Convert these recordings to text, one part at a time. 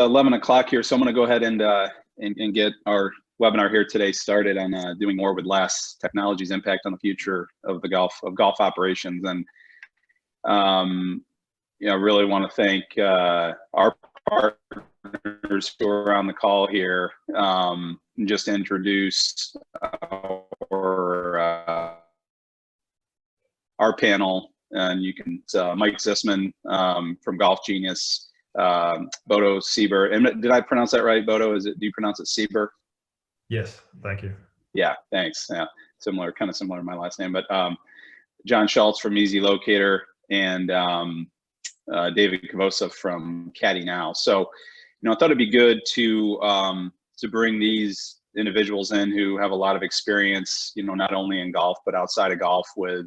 11 o'clock here, so I'm going to go ahead and get our webinar here today started on doing more with less, technology's impact on the future of the golf operations. And I really want to thank our partners who are on the call here. Just to introduce our panel, and you can Mike Zisman from Golf Genius, Bodo Sieber. And did I pronounce that right, Bodo? Do you pronounce it Sieber? Yes, thank you. Yeah, thanks. Yeah, kind of similar to my last name. But John Schultz from Easy Locator, and David Kavosa from Caddy Now. So, I thought it'd be good to bring these individuals in who have a lot of experience, not only in golf but outside of golf with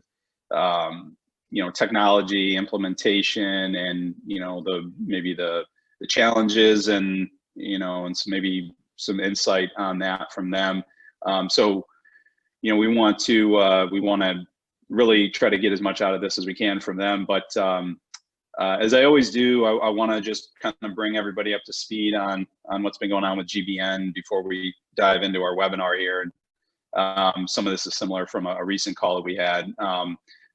technology implementation, and maybe the challenges, and and maybe some insight on that from them. So we want to really try to get as much out of this as we can from them. But as I always do, I want to just kind of bring everybody up to speed on what's been going on with GBN before we dive into our webinar here. Some of this is similar from a recent call that we had.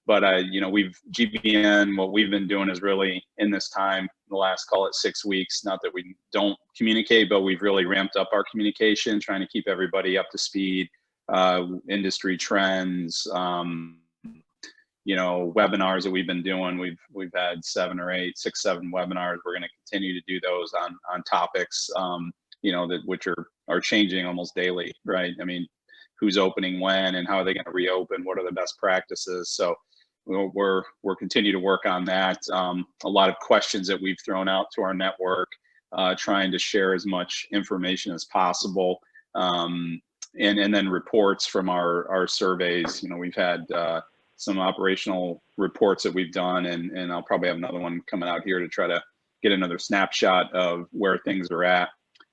But GBN, what we've been doing is really, in this time, the last, call it 6 weeks, not that we don't communicate, but we've really ramped up our communication, trying to keep everybody up to speed, industry trends, webinars that we've been doing. We've had 7 or 8, 6, 7 webinars. We're going to continue to do those on topics, which are changing almost daily, right? I mean, who's opening when, and how are they going to reopen? What are the best practices? So we're continue to work on that. A lot of questions that we've thrown out to our network, trying to share as much information as possible, and then reports from our surveys. We've had some operational reports that we've done, and I'll probably have another one coming out here to try to get another snapshot of where things are at,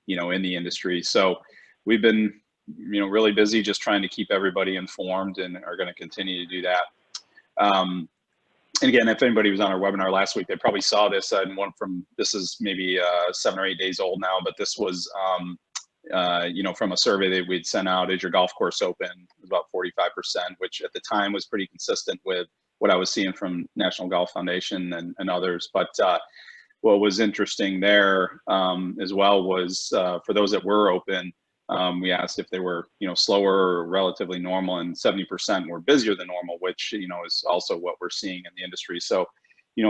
in the industry. So we've been really busy just trying to keep everybody informed, and are going to continue to do that. And again, if anybody was on our webinar last week, they probably saw this. This is maybe 7 or 8 days old now, but this was from a survey that we'd sent out. Is your golf course open? It was about 45%, which at the time was pretty consistent with what I was seeing from National Golf Foundation and others. But what was interesting there as well was for those that were open, we asked if they were slower or relatively normal, and 70% were busier than normal, which is also what we're seeing in the industry. So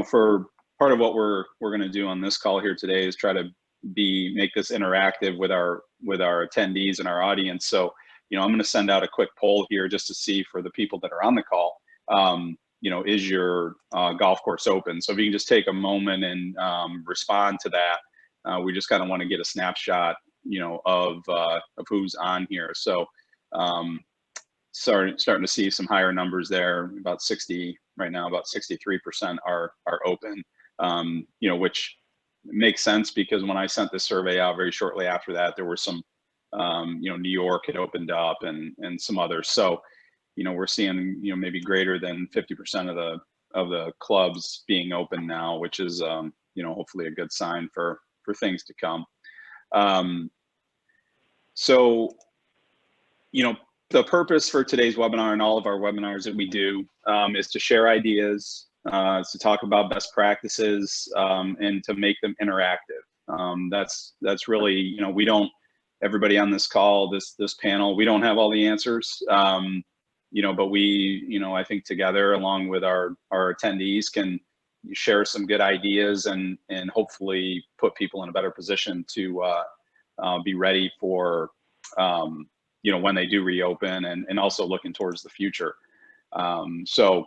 for part of what we're going to do on this call here today is try to make this interactive with our attendees and our audience. So I'm going to send out a quick poll here just to see, for the people that are on the call, is your golf course open? So if you can just take a moment and respond to that. We just kind of want to get a snapshot of who's on here. So starting to see some higher numbers there. About 60 right now, about 63% are open, which makes sense, because when I sent this survey out very shortly after that, there were some New York had opened up, and some others. So we're seeing maybe greater than 50% of the clubs being open now, which is hopefully a good sign for things to come. So, the purpose for today's webinar, and all of our webinars that we do, is to share ideas, to talk about best practices, and to make them interactive. That's really, everybody on this call, this panel, we don't have all the answers, but we, I think together, along with our attendees, can share some good ideas, and hopefully put people in a better position to be ready for when they do reopen, and also looking towards the future. So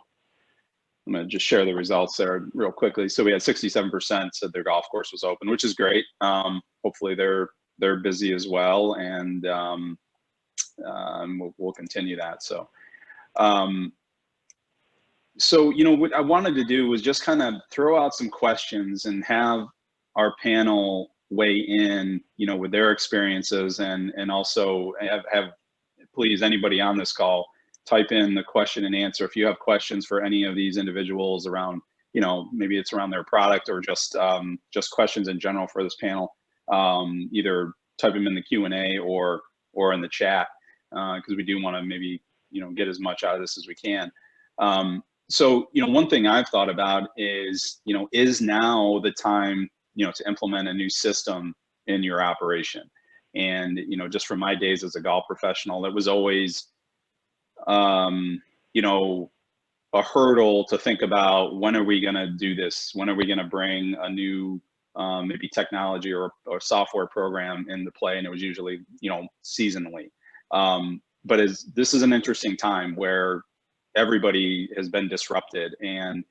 I'm going to just share the results there real quickly. So we had 67% said their golf course was open, which is great. Hopefully they're busy as well, and we'll continue that. So what I wanted to do was just kind of throw out some questions and have our panel weigh in, with their experiences, and also have please, anybody on this call, type in the question and answer if you have questions for any of these individuals around, maybe it's around their product, or just questions in general for this panel. either type them in the Q&A or in the chat, because we do want to maybe, get as much out of this as we can. So, one thing I've thought about is, is now the time, to implement a new system in your operation. And, just from my days as a golf professional, it was always, a hurdle to think about, when are we going to do this? When are we going to bring a new maybe technology or software program into play? And it was usually, seasonally. But this is an interesting time where everybody has been disrupted, and,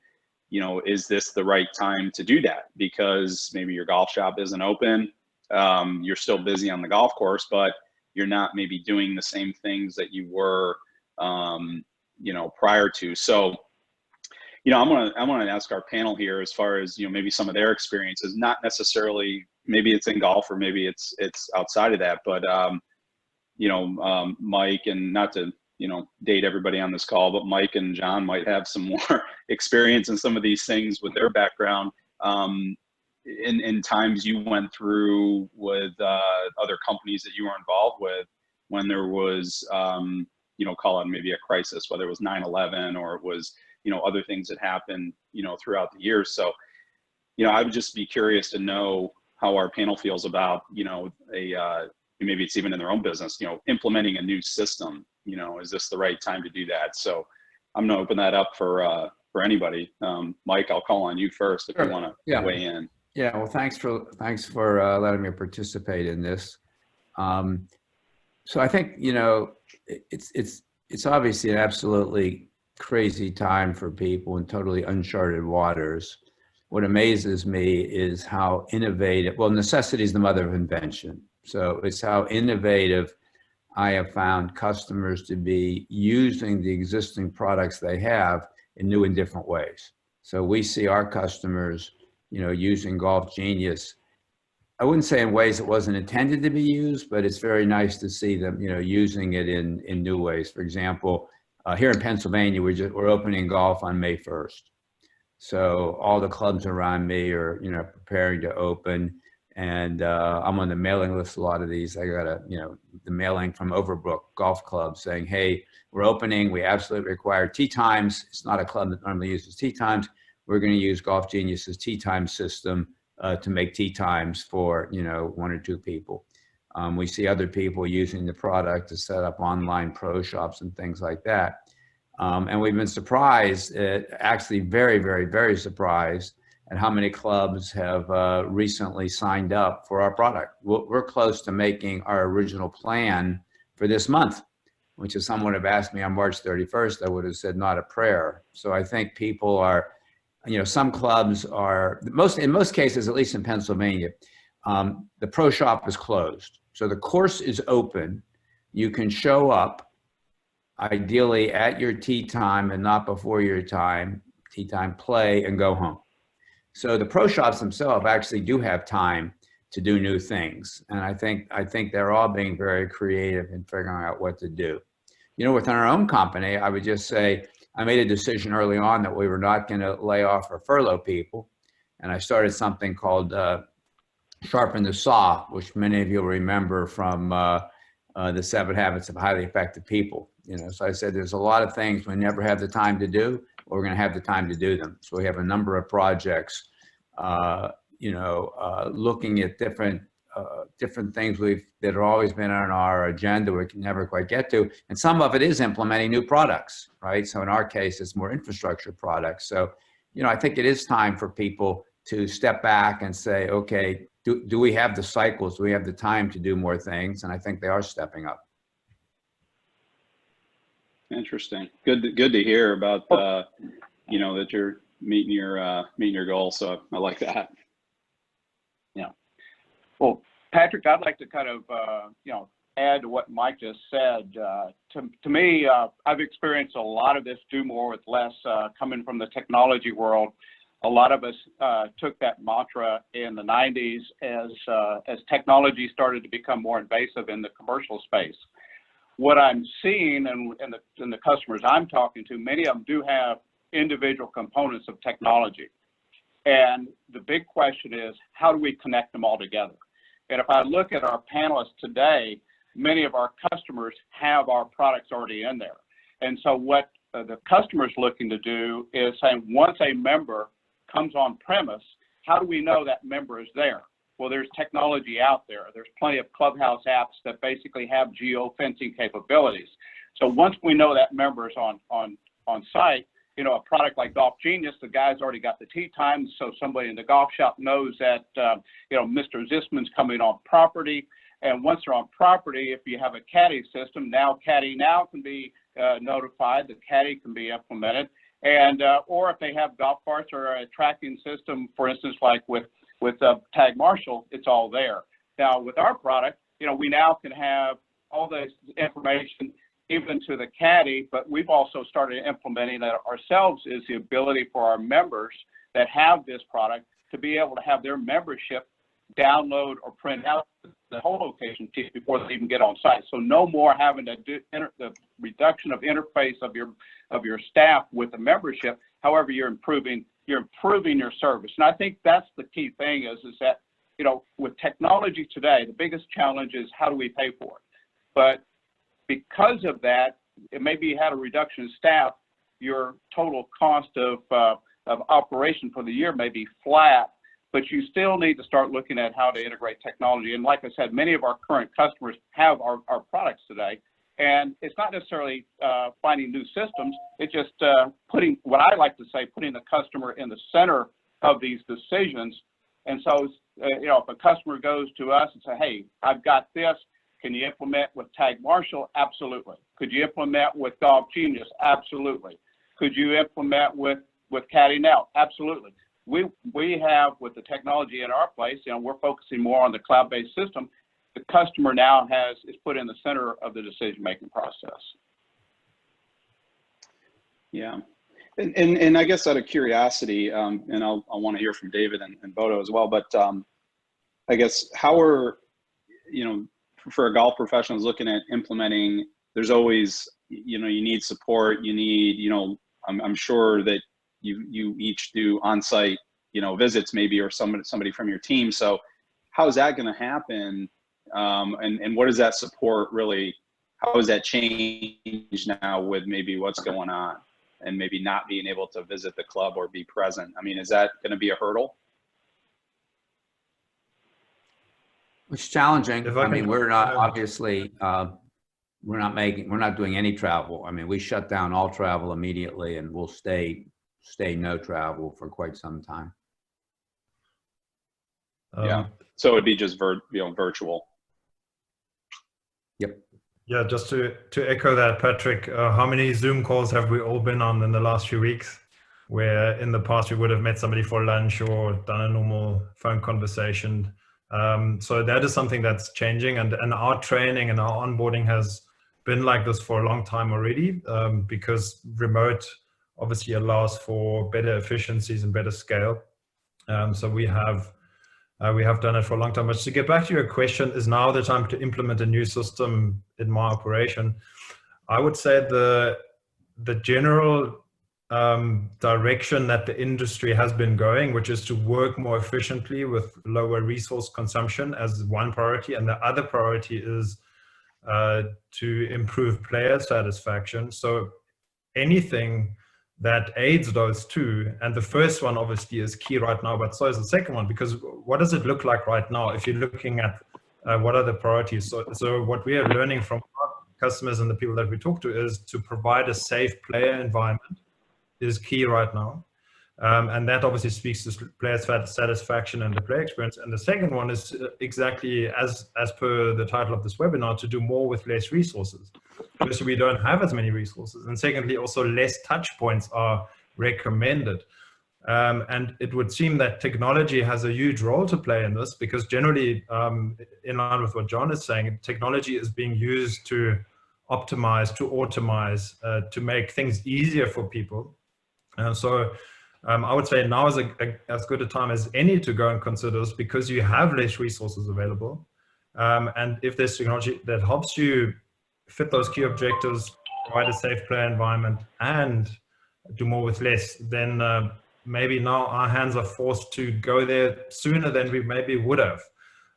is this the right time to do that? Because maybe your golf shop isn't open. You're still busy on the golf course, but you're not maybe doing the same things that you were, prior to. So, I want to ask our panel here, as far as, maybe some of their experiences, not necessarily, maybe it's in golf or maybe it's outside of that, but, Mike, and not to, date everybody on this call, but Mike and John might have some more experience in some of these things with their background. In times you went through with other companies that you were involved with, when there was, call it maybe a crisis, whether it was 9/11 or it was, other things that happened, throughout the years. So, I would just be curious to know how our panel feels about, maybe it's even in their own business, implementing a new system. Is this the right time to do that? So I'm going to open that up for anybody. Mike, I'll call on you first if you want to weigh in. Yeah, well, thanks for letting me participate in this. So I think, it's obviously an absolutely crazy time for people in totally uncharted waters. What amazes me is how innovative, well, necessity is the mother of invention. So it's how innovative I have found customers to be using the existing products they have in new and different ways. So we see our customers, using Golf Genius, I wouldn't say in ways it wasn't intended to be used, but it's very nice to see them, using it in new ways. For example, here in Pennsylvania, we're opening golf on May 1st. So all the clubs around me are, preparing to open, and I'm on the mailing list. A lot of these, I got the mailing from Overbrook Golf Club saying, hey, we're opening. We absolutely require tee times. It's not a club that normally uses tee times. We're going to use Golf Genius's tee time system to make tee times for, 1 or 2 people. We see other people using the product to set up online pro shops and things like that. And we've been surprised, actually very, very, very surprised at how many clubs have recently signed up for our product. We're close to making our original plan for this month, which if someone had asked me on March 31st, I would have said not a prayer. So I think people are, some clubs are, in most cases, at least in Pennsylvania, the pro shop is closed. So the course is open. You can show up, ideally at your tee time and not before your time, tee time play, and go home. So the pro shops themselves actually do have time to do new things. And I think they're all being very creative in figuring out what to do. Within our own company, I would just say, I made a decision early on that we were not going to lay off or furlough people. And I started something called Sharpen the Saw, which many of you will remember from the 7 Habits of Highly Effective People. So I said, there's a lot of things we never have the time to do, but we're going to have the time to do them. So we have a number of projects, looking at different things that have always been on our agenda we can never quite get to. And some of it is implementing new products, right? So in our case, it's more infrastructure products. So, I think it is time for people to step back and say, okay, do we have the cycles? Do we have the time to do more things? And I think they are stepping up. Interesting. Good to hear about, that you're meeting your goals. So I like that. Yeah. Well, Patrick, I'd like to kind of, add to what Mike just said. To me, I've experienced a lot of this do more with less coming from the technology world. A lot of us took that mantra in the 90s as technology started to become more invasive in the commercial space. What I'm seeing and the customers I'm talking to, many of them do have individual components of technology. And the big question is, how do we connect them all together? And if I look at our panelists today, many of our customers have our products already in there. And so what the customer is looking to do is saying, once a member comes on premise, how do we know that member is there? Well, there's technology out there. There's plenty of Clubhouse apps that basically have geo-fencing capabilities. So once we know that member is on site, you know, a product like Golf Genius, the guy's already got the tee time, so somebody in the golf shop knows that, you know, Mr. Zisman's coming on property. And once they're on property, if you have a caddy system, now caddy now can be notified, the caddy can be implemented. And, or if they have golf carts or a tracking system, for instance, like with Tag Marshall, it's all there. Now with our product, you know, we now can have all this information even to the caddy, but we've also started implementing that ourselves, is the ability for our members that have this product to be able to have their membership download or print out the whole location sheet before they even get on site. So no more having to do the reduction of interface of your staff with the membership. However, you're improving your service. And I think that's the key thing is that, you know, with technology today, the biggest challenge is how do we pay for it? But because of that, it maybe you had a reduction in staff, your total cost of operation for the year may be flat, but you still need to start looking at how to integrate technology. And like I said, many of our current customers have our products today. And it's not necessarily finding new systems, it's just putting, what I like to say, putting the customer in the center of these decisions. And so, you know, if a customer goes to us and say, hey, I've got this, can you implement with Tag Marshall? Absolutely. Could you implement with Golf Genius? Absolutely. Could you implement with Caddy Now? Absolutely. We have, with the technology in our place, you know, we're focusing more on the cloud-based system. The customer now is put in the center of the decision-making process. Yeah. And I guess out of curiosity, and I want to hear from David and Bodo as well, but I guess how are, you know, for a golf professional is looking at implementing, there's always, you know, you need support, you need, you know, I'm sure that you each do on-site, you know, visits maybe, or somebody from your team. So how is that going to happen? And what does that support really, how has that changed now with maybe what's going on and maybe not being able to visit the club or be present? I mean, is that going to be a hurdle? It's challenging. If I I mean, can- we're not, obviously, we're not doing any travel. I mean, we shut down all travel immediately, and we'll stay no travel for quite some time. Yeah. So it'd be just virtual. Yep. Yeah, just to echo that, Patrick, how many Zoom calls have we all been on in the last few weeks, where in the past we would have met somebody for lunch or done a normal phone conversation? So that is something that's changing, and our training and our onboarding has been like this for a long time already, because remote obviously allows for better efficiencies and better scale. So we have done it for a long time. But to get back to your question, is now the time to implement a new system in my operation? I would say the general direction that the industry has been going, which is to work more efficiently with lower resource consumption as one priority, and the other priority is to improve player satisfaction. So anything that aids those two, and the first one obviously is key right now, but so is the second one, because what does it look like right now if you're looking at what are the priorities? So what we are learning from our customers and the people that we talk to is to provide a safe player environment is key right now. And that obviously speaks to player satisfaction and the player experience. And the second one is exactly as per the title of this webinar, to do more with less resources. First, we don't have as many resources. And secondly, also less touch points are recommended. And it would seem that technology has a huge role to play in this, because generally, in line with what John is saying, technology is being used to optimize, to automize, to make things easier for people. So I would say now is as good a time as any to go and consider this, because you have less resources available. And if there's technology that helps you fit those key objectives, provide a safe player environment, and do more with less, then maybe now our hands are forced to go there sooner than we maybe would have.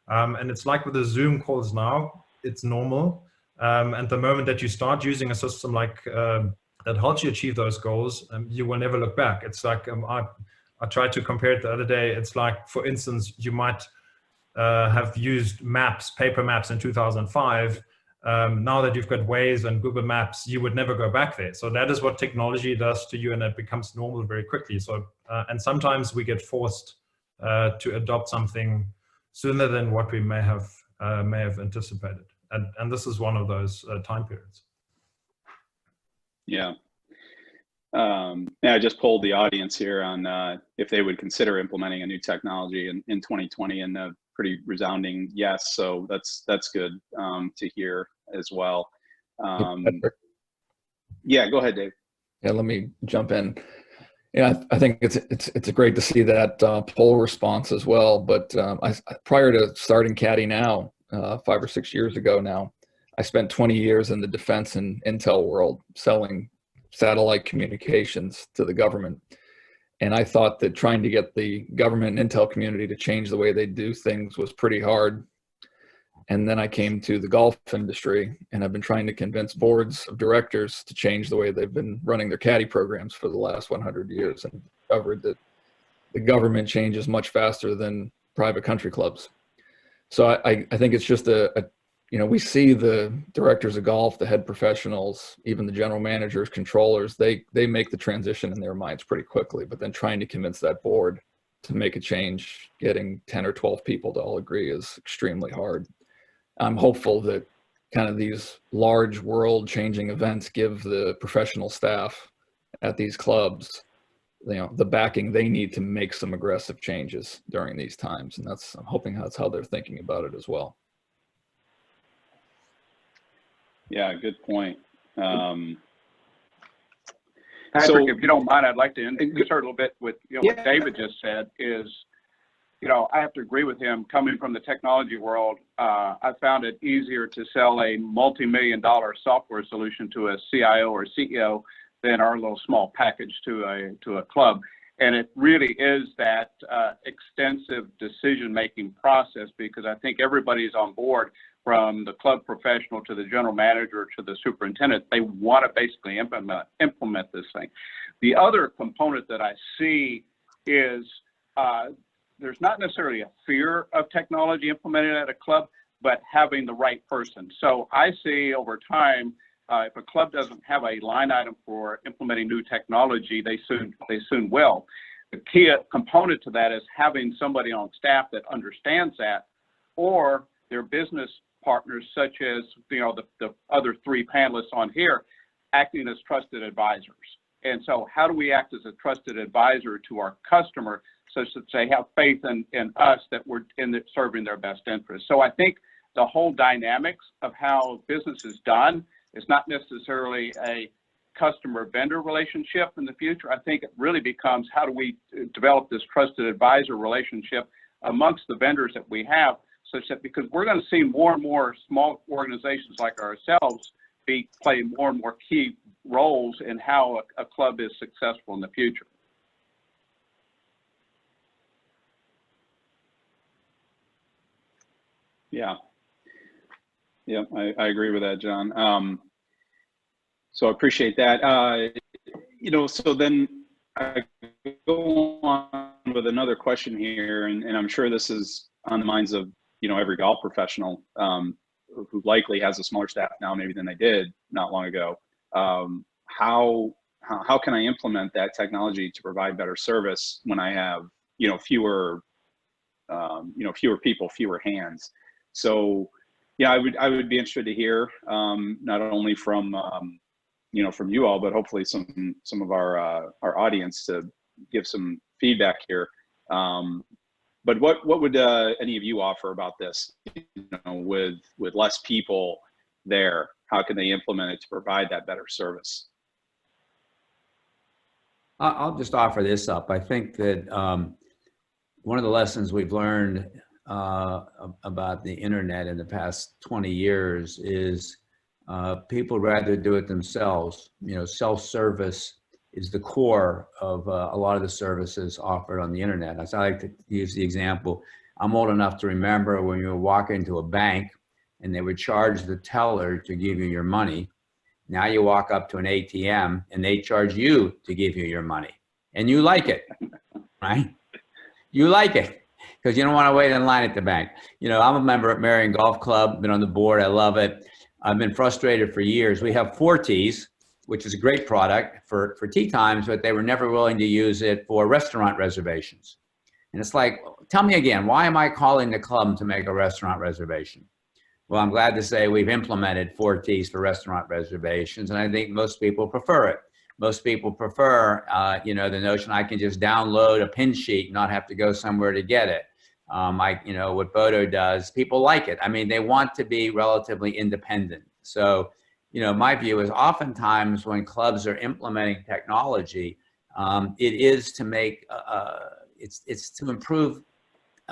And it's like with the Zoom calls now, it's normal. And the moment that you start using a system like that helps you achieve those goals, you will never look back. It's like I tried to compare it the other day. It's like, for instance, you might have used maps, paper maps in 2005. Now that you've got Waze and Google Maps, you would never go back there. So that is what technology does to you, and it becomes normal very quickly. So and sometimes we get forced to adopt something sooner than what we may have anticipated, and this is one of those time periods. Yeah. Yeah, I just polled the audience here on if they would consider implementing a new technology in 2020, and a pretty resounding yes. So that's good to hear as well. Yeah, go ahead, Dave. Yeah, let me jump in. Yeah, I think it's great to see that poll response as well. But prior to starting Caddy Now, 5 or 6 years ago now, I spent 20 years in the defense and intel world selling satellite communications to the government. And I thought that trying to get the government and intel community to change the way they do things was pretty hard. And then I came to the golf industry, and I've been trying to convince boards of directors to change the way they've been running their caddy programs for the last 100 years, and discovered that the government changes much faster than private country clubs. So I think it's just we see the directors of golf, the head professionals, even the general managers, controllers, they make the transition in their minds pretty quickly, but then trying to convince that board to make a change, getting 10 or 12 people to all agree is extremely hard. I'm hopeful that kind of these large world changing events give the professional staff at these clubs, the backing they need to make some aggressive changes during these times. And I'm hoping that's how they're thinking about it as well. Yeah, good point. Patrick, So- if you don't mind, I'd like to insert a little bit with what David just said is, I have to agree with him. Coming from the technology world, I found it easier to sell a multi-million-dollar software solution to a CIO or CEO than our little small package to a club. And it really is that extensive decision-making process, because I think everybody's on board, from the club professional to the general manager to the superintendent. They want to basically implement this thing. The other component that I see is there's not necessarily a fear of technology implemented at a club, but having the right person. So I see over time, if a club doesn't have a line item for implementing new technology, they soon will. The key component to that is having somebody on staff that understands that, or their business partners, such as the other 3 panelists on here, acting as trusted advisors. And so how do we act as a trusted advisor to our customer such that they have faith in us, that we're serving their best interest? So I think the whole dynamics of how business is done is not necessarily a customer-vendor relationship in the future. I think it really becomes, how do we develop this trusted advisor relationship amongst the vendors that we have, such that, because we're going to see more and more small organizations like ourselves play more and more key roles in how a club is successful in the future. Yeah. Yeah, I agree with that, John. So I appreciate that. So then I go on with another question here, and I'm sure this is on the minds of every golf professional who likely has a smaller staff now maybe than they did not long ago. How can I implement that technology to provide better service when I have fewer people, fewer hands? So yeah, I would be interested to hear not only from from you all, but hopefully some of our audience to give some feedback here. But what would any of you offer about this? With less people there, how can they implement it to provide that better service? I'll just offer this up. I think that one of the lessons we've learned about the internet in the past 20 years is people rather do it themselves. Self-service is the core of a lot of the services offered on the internet. As I like to use the example, I'm old enough to remember when you would walk into a bank and they would charge the teller to give you your money. Now you walk up to an ATM and they charge you to give you your money, and you like it, right? You like it because you don't want to wait in line at the bank. You know, I'm a member at Marion Golf Club, been on the board. I love it. I've been frustrated for years. We have 4Ts, which is a great product for tee times, but they were never willing to use it for restaurant reservations. And it's like, tell me again, why am I calling the club to make a restaurant reservation? Well, I'm glad to say we've implemented 4Ts for restaurant reservations, and I think most people prefer it. Most people prefer, you know, the notion I can just download a pin sheet and not have to go somewhere to get it. You know, what Bodo does, people like it. I mean, they want to be relatively independent. So, you know, my view is oftentimes when clubs are implementing technology, it is to make, it's to improve.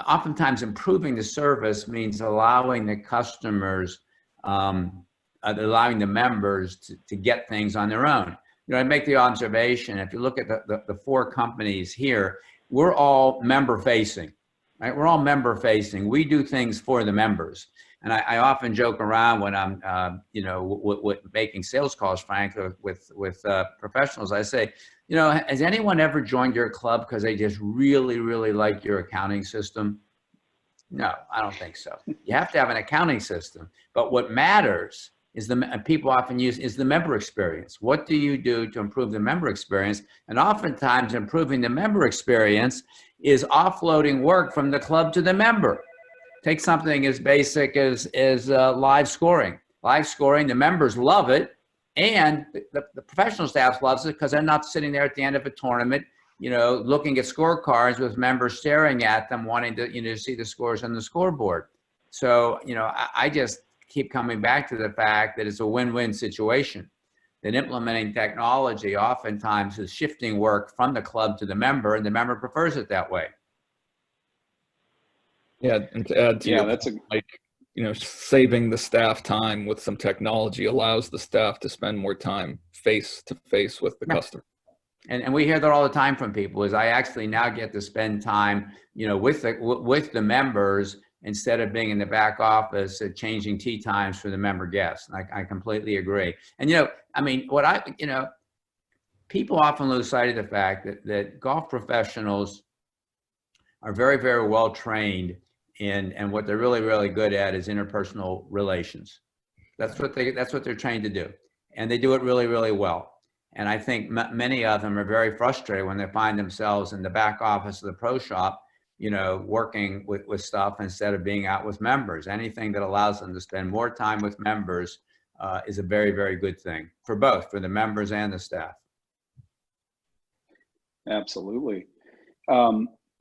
Oftentimes improving the service means allowing the customers, allowing the members to get things on their own. You know, I make the observation, if you look at the 4 companies here, we're all member facing, right? We're all member facing. We do things for the members. And I often joke around when I'm, you know, with making sales calls, frankly, with professionals. I say, you know, has anyone ever joined your club because they just really, really like your accounting system? No, I don't think so. You have to have an accounting system. But what matters is people often use is the member experience. What do you do to improve the member experience? And oftentimes improving the member experience is offloading work from the club to the member. Take something as basic as live scoring. Live scoring, the members love it, and the professional staff loves it because they're not sitting there at the end of a tournament, you know, looking at scorecards with members staring at them, wanting to, you know, see the scores on the scoreboard. So, you know, I just keep coming back to the fact that it's a win-win situation. That implementing technology oftentimes is shifting work from the club to the member, and the member prefers it that way. Yeah, and to add to Yeah, your that's point, like, you know, saving the staff time with some technology allows the staff to spend more time face to face with the customer. And we hear that all the time from people is I actually now get to spend time, you know, with the members instead of being in the back office changing tee times for the member guests. I completely agree. And, you know, I mean, you know, people often lose sight of the fact that golf professionals are very, very well trained and what they're really, really good at is interpersonal relations. That's what they're trained to do. And they do it really, really well. And I think many of them are very frustrated when they find themselves in the back office of the pro shop, you know, working with stuff instead of being out with members. Anything that allows them to spend more time with members is a very, very good thing for both, for the members and the staff. Absolutely.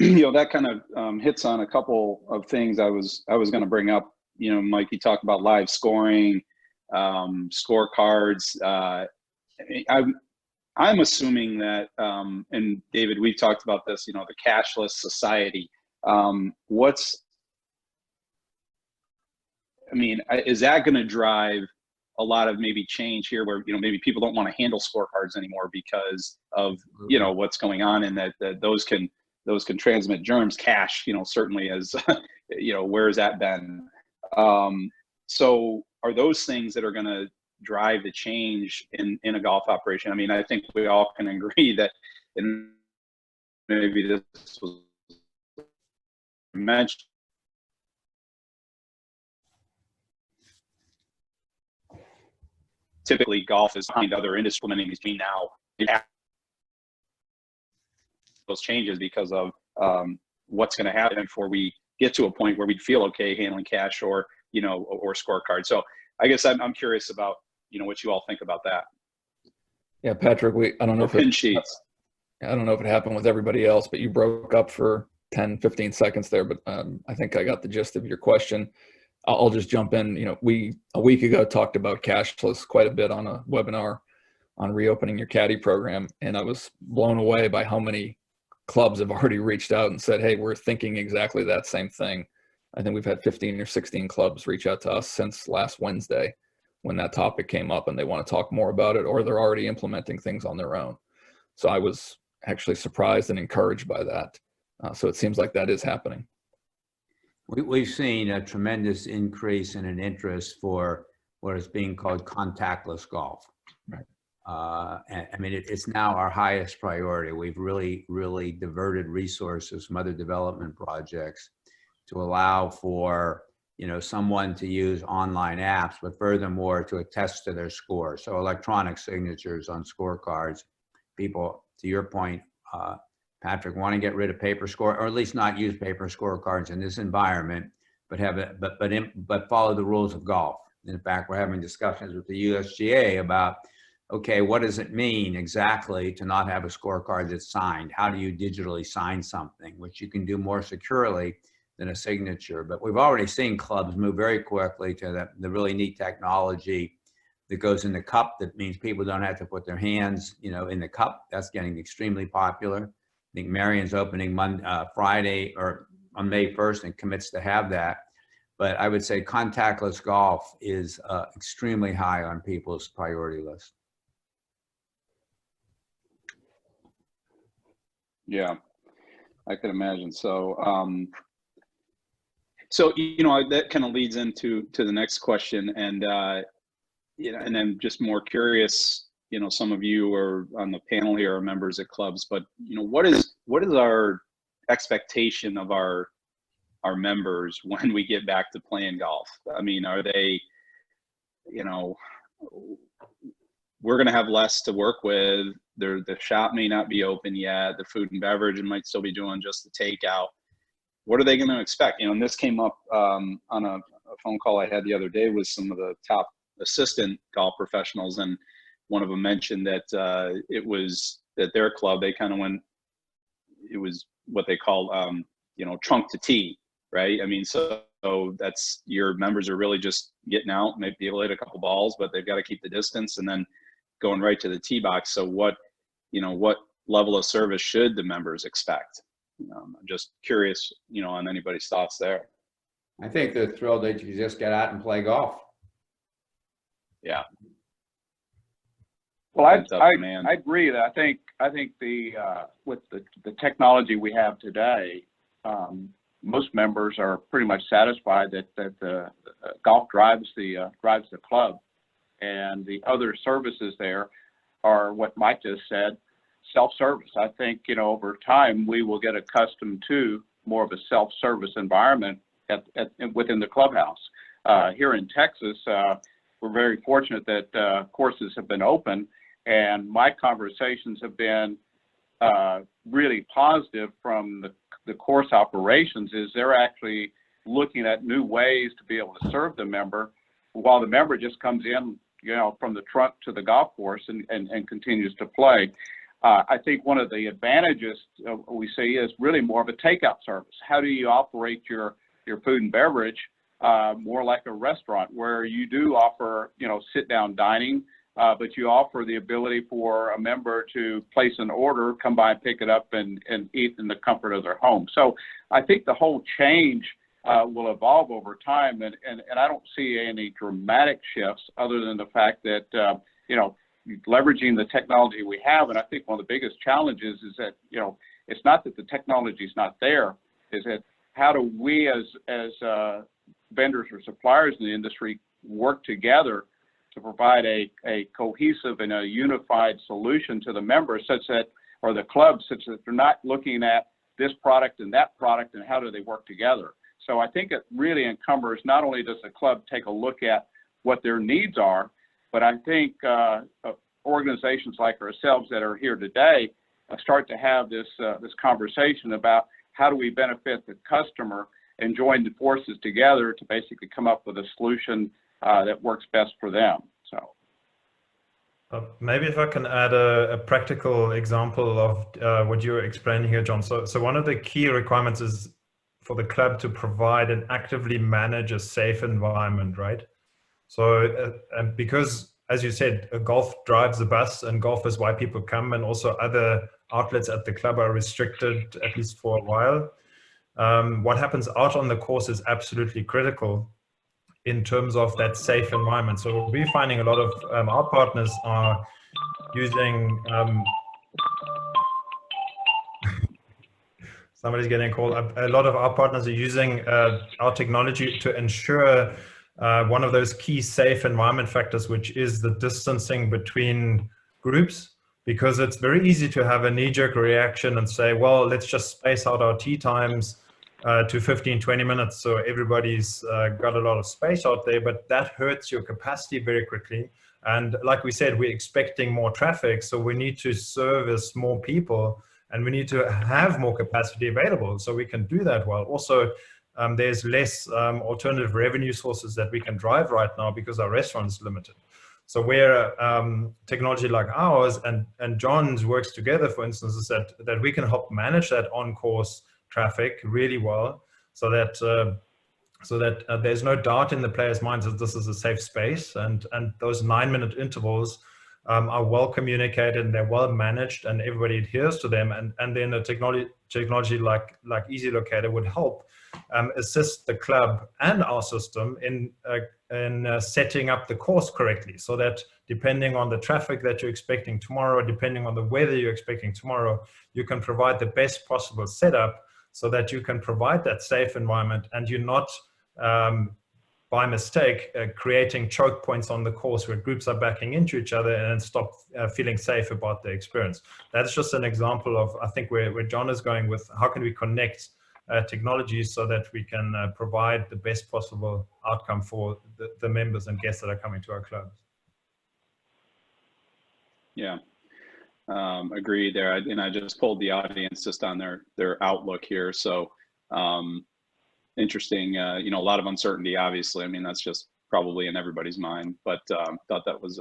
You know, that kind of hits on a couple of things I was going to bring up. You know, Mike, you talked about live scoring, scorecards. I'm assuming that, and David, we've talked about this, you know, the cashless society. Is that going to drive a lot of maybe change here where, you know, maybe people don't want to handle scorecards anymore because of, you know, what's going on, and that those can transmit germs. Cash, you know, certainly as, you know, where's that been? So are those things that are going to drive the change in a golf operation? I mean, I think we all can agree that, and maybe this was mentioned, typically golf is behind other industries implementing these now. Those changes because of what's going to happen before we get to a point where we'd feel okay handling cash or, you know, or scorecard. So I guess I'm curious about, you know, what you all think about that. Yeah, Patrick, I don't know if pin sheets. I don't know if it happened with everybody else, but you broke up for 10, 15 seconds there. But I think I got the gist of your question. I'll just jump in. You know, we a week ago talked about cashless quite a bit on a webinar on reopening your caddy program, and I was blown away by how many clubs have already reached out and said, hey, we're thinking exactly that same thing. I think we've had 15 or 16 clubs reach out to us since last Wednesday when that topic came up and they want to talk more about it, or they're already implementing things on their own. So I was actually surprised and encouraged by that. So it seems like that is happening. We've seen a tremendous increase in an interest for what is being called contactless golf. Right. And I mean, it's now our highest priority. We've really diverted resources from other development projects to allow for, someone to use online apps, but furthermore to attest to their score. So electronic signatures on scorecards. People, to your point, Patrick, want to get rid of paper score, or at least not use paper scorecards in this environment, but have it, but follow the rules of golf. In fact, we're having discussions with the USGA about, okay, what does it mean exactly to not have a scorecard that's signed? How do you digitally sign something, which you can do more securely than a signature? But we've already seen clubs move very quickly to the really neat technology that goes in the cup. That means people don't have to put their hands, in the cup. That's getting extremely popular. I think Marion's opening Friday or on May 1st and commits to have that. But I would say contactless golf is extremely high on people's priority list. Yeah, I could imagine. So, that kind of leads into the next question, and and then just more curious. Some of you are on the panel here are members at clubs, but what is our expectation of our members when we get back to playing golf? I mean, are they, we're going to have less to work with. The shop may not be open yet. The food and beverage might still be doing just the takeout. What are they going to expect? And this came up on a phone call I had the other day with some of the top assistant golf professionals, and one of them mentioned that it was at their club, they kind of went, it was what they call, trunk to tee, right? I mean, so that's, your members are really just getting out, maybe able to hit a couple balls, but they've got to keep the distance and then going right to the tee box. So what level of service should the members expect? I'm just curious, on anybody's thoughts there. I think they're thrilled that you just get out and play golf. Yeah. Well, I Man. agree that I think the with the technology we have today, most members are pretty much satisfied that the golf drives the club, and the other services there are what Mike just said, self-service. I think over time we will get accustomed to more of a self-service environment within the clubhouse. Here in Texas, we're very fortunate that courses have been open. And my conversations have been really positive from the course operations. Is they're actually looking at new ways to be able to serve the member, while the member just comes in, from the trunk to the golf course and continues to play. I think one of the advantages we see is really more of a takeout service. How do you operate your food and beverage more like a restaurant, where you do offer, sit-down dining, but you offer the ability for a member to place an order, come by and pick it up and eat in the comfort of their home. So I think the whole change will evolve over time, and I don't see any dramatic shifts other than the fact that, leveraging the technology we have. And I think one of the biggest challenges is that, it's not that the technology is not there, is that how do we as vendors or suppliers in the industry work together to provide a cohesive and a unified solution to the members, such that, or the clubs, such that they're not looking at this product and that product and how do they work together. So I think it really encumbers, not only does the club take a look at what their needs are, but I think organizations like ourselves that are here today start to have this conversation about how do we benefit the customer and join the forces together to basically come up with a solution that works best for them. So maybe if I can add a practical example of what you're explaining here, John. So one of the key requirements is for the club to provide and actively manage a safe environment, right? So because, as you said, golf drives the bus, and golf is why people come, and also other outlets at the club are restricted, at least for a while. What happens out on the course is absolutely critical in terms of that safe environment. So we're finding a lot of our partners are using Somebody's getting a call. A lot of our partners are using our technology to ensure one of those key safe environment factors, which is the distancing between groups, because it's very easy to have a knee-jerk reaction and say, well, let's just space out our tea times to 15, 20 minutes so everybody's got a lot of space out there, but that hurts your capacity very quickly. And like we said, we're expecting more traffic, so we need to service more people and we need to have more capacity available so we can do that well. Also, there's less alternative revenue sources that we can drive right now because our restaurant is limited. So where technology like ours and John's works together, for instance, is that we can help manage that on-course traffic really well, so that there's no doubt in the players' minds that this is a safe space, and those 9-minute intervals are well communicated and they're well managed and everybody adheres to them, and then a technology like Easy Locator would help assist the club and our system in setting up the course correctly, so that depending on the traffic that you're expecting tomorrow, depending on the weather you're expecting tomorrow, you can provide the best possible setup so that you can provide that safe environment and you're not by mistake creating choke points on the course where groups are backing into each other and stop feeling safe about the experience. That's just an example of, I think, where John is going with how can we connect technologies so that we can provide the best possible outcome for the members and guests that are coming to our clubs. Yeah, agreed there. And I just pulled the audience just on their outlook here. So interesting, you know, a lot of uncertainty, obviously. I mean, that's just probably in everybody's mind, but thought that was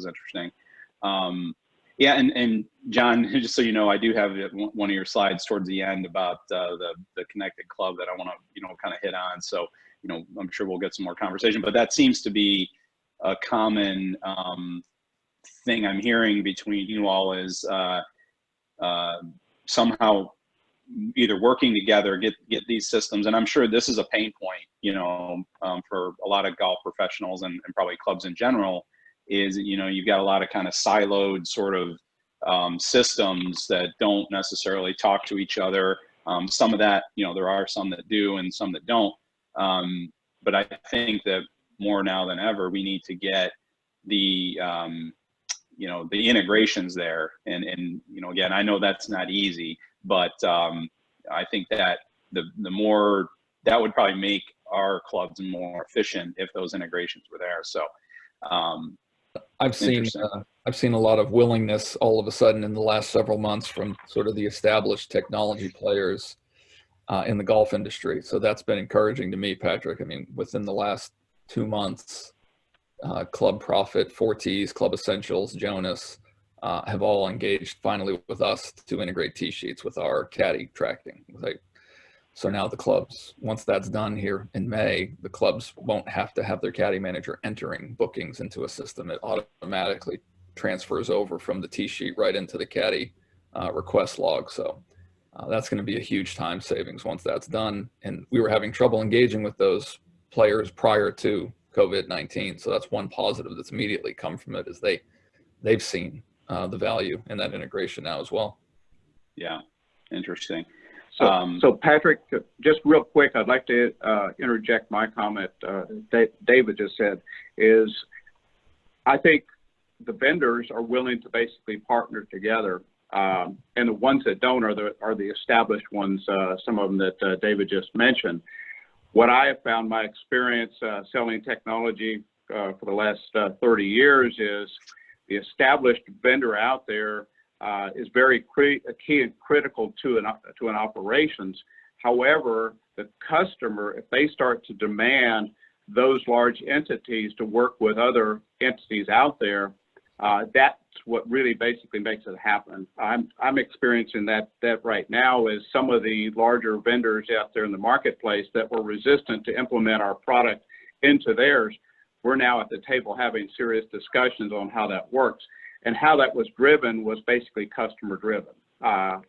interesting. Yeah, and John, just so you know, I do have one of your slides towards the end about the connected club that I want to, you know, kind of hit on. So, you know, I'm sure we'll get some more conversation, but that seems to be a common thing I'm hearing between you all is somehow either working together, get these systems. And I'm sure this is a pain point, you know, for a lot of golf professionals and probably clubs in general, is, you know, you've got a lot of kind of siloed sort of systems that don't necessarily talk to each other. Some of that, you know, there are some that do and some that don't. But I think that more now than ever, we need to get the, you know, the integrations there. And, you know, again, I know that's not easy, but I think that the more, that would probably make our clubs more efficient if those integrations were there. So, I've seen a lot of willingness all of a sudden in the last several months from sort of the established technology players in the golf industry. So that's been encouraging to me, Patrick. I mean, within the last 2 months, Club Profit, Fortis, Club Essentials, Jonas have all engaged finally with us to integrate tee sheets with our caddy tracking. So now the clubs, once that's done here in May, the clubs won't have to have their caddy manager entering bookings into a system. It automatically transfers over from the tee sheet right into the caddy request log. So that's going to be a huge time savings once that's done. And we were having trouble engaging with those players prior to COVID-19. So that's one positive that's immediately come from it, is they've seen the value in that integration now as well. Yeah, interesting. So Patrick, just real quick, I'd like to interject my comment. David just said is, I think the vendors are willing to basically partner together, and the ones that don't are the established ones. Some of them that David just mentioned. What I have found, my experience selling technology for the last 30 years, is the established vendor out there is very key and critical to an operations. However, the customer, if they start to demand those large entities to work with other entities out there, that's what really basically makes it happen. I'm experiencing that right now, is some of the larger vendors out there in the marketplace that were resistant to implement our product into theirs. We're now at the table having serious discussions on how that works. And how that was driven was basically customer driven.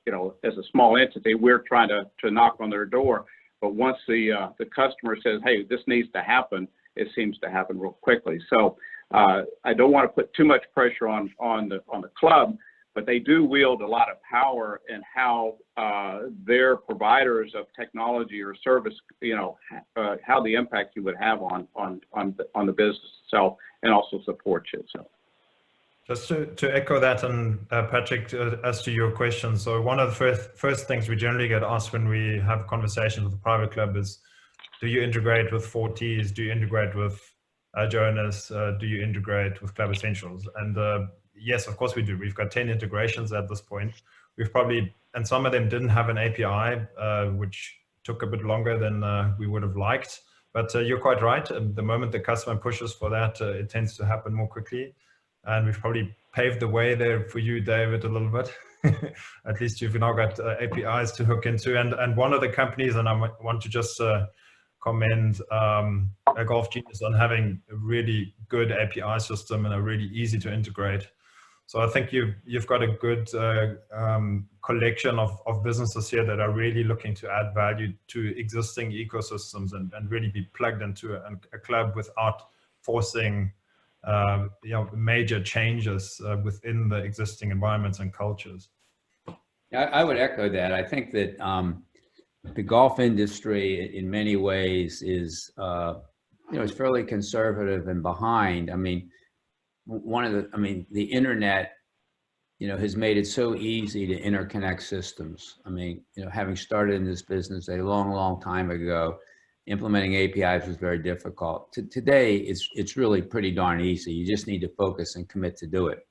You know, as a small entity, we're trying to knock on their door, but once the customer says, "Hey, this needs to happen," it seems to happen real quickly. So I don't want to put too much pressure on the club, but they do wield a lot of power in how their providers of technology or service, how the impact you would have on the business itself and also support you. So. Just to echo that, and Patrick, as to your question, so one of the first things we generally get asked when we have conversations with a private club is, do you integrate with 4Ts? Do you integrate with Jonas? Do you integrate with Club Essentials? And yes, of course we do. We've got 10 integrations at this point. We've probably, and some of them didn't have an API, which took a bit longer than we would have liked. But you're quite right. The moment the customer pushes for that, it tends to happen more quickly. And we've probably paved the way there for you, David, a little bit. At least you've now got APIs to hook into. And one of the companies, and I want to just commend Golf Genius on having a really good API system and a really easy to integrate. So I think you've got a good collection of businesses here that are really looking to add value to existing ecosystems and really be plugged into a club without forcing major changes within the existing environments and cultures. I would echo that. I think that the golf industry in many ways is, is fairly conservative and behind. I mean, the internet, has made it so easy to interconnect systems. I mean, having started in this business a long, long time ago, implementing APIs was very difficult. Today, it's really pretty darn easy. You just need to focus and commit to do it.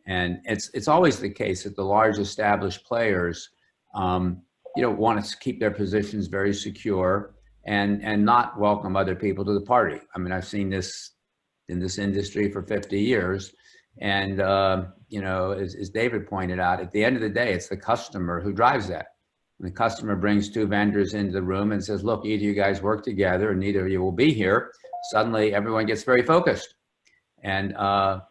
And it's always the case that the large established players, want to keep their positions very secure and not welcome other people to the party. I mean, I've seen this in this industry for 50 years. And, as David pointed out, at the end of the day, it's the customer who drives that. When the customer brings two vendors into the room and says, look, either you guys work together or neither of you will be here, suddenly everyone gets very focused. And, I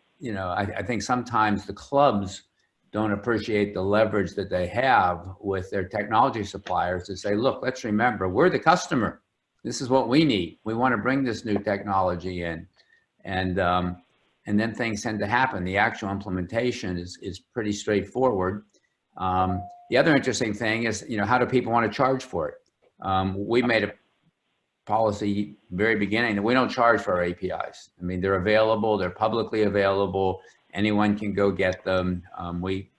think sometimes the clubs don't appreciate the leverage that they have with their technology suppliers to say, look, let's remember, we're the customer. This is what we need. We want to bring this new technology in. And then things tend to happen. The actual implementation is pretty straightforward. The other interesting thing is, how do people want to charge for it? We made a policy very beginning that we don't charge for our APIs. I mean, they're available, they're publicly available. Anyone can go get them. We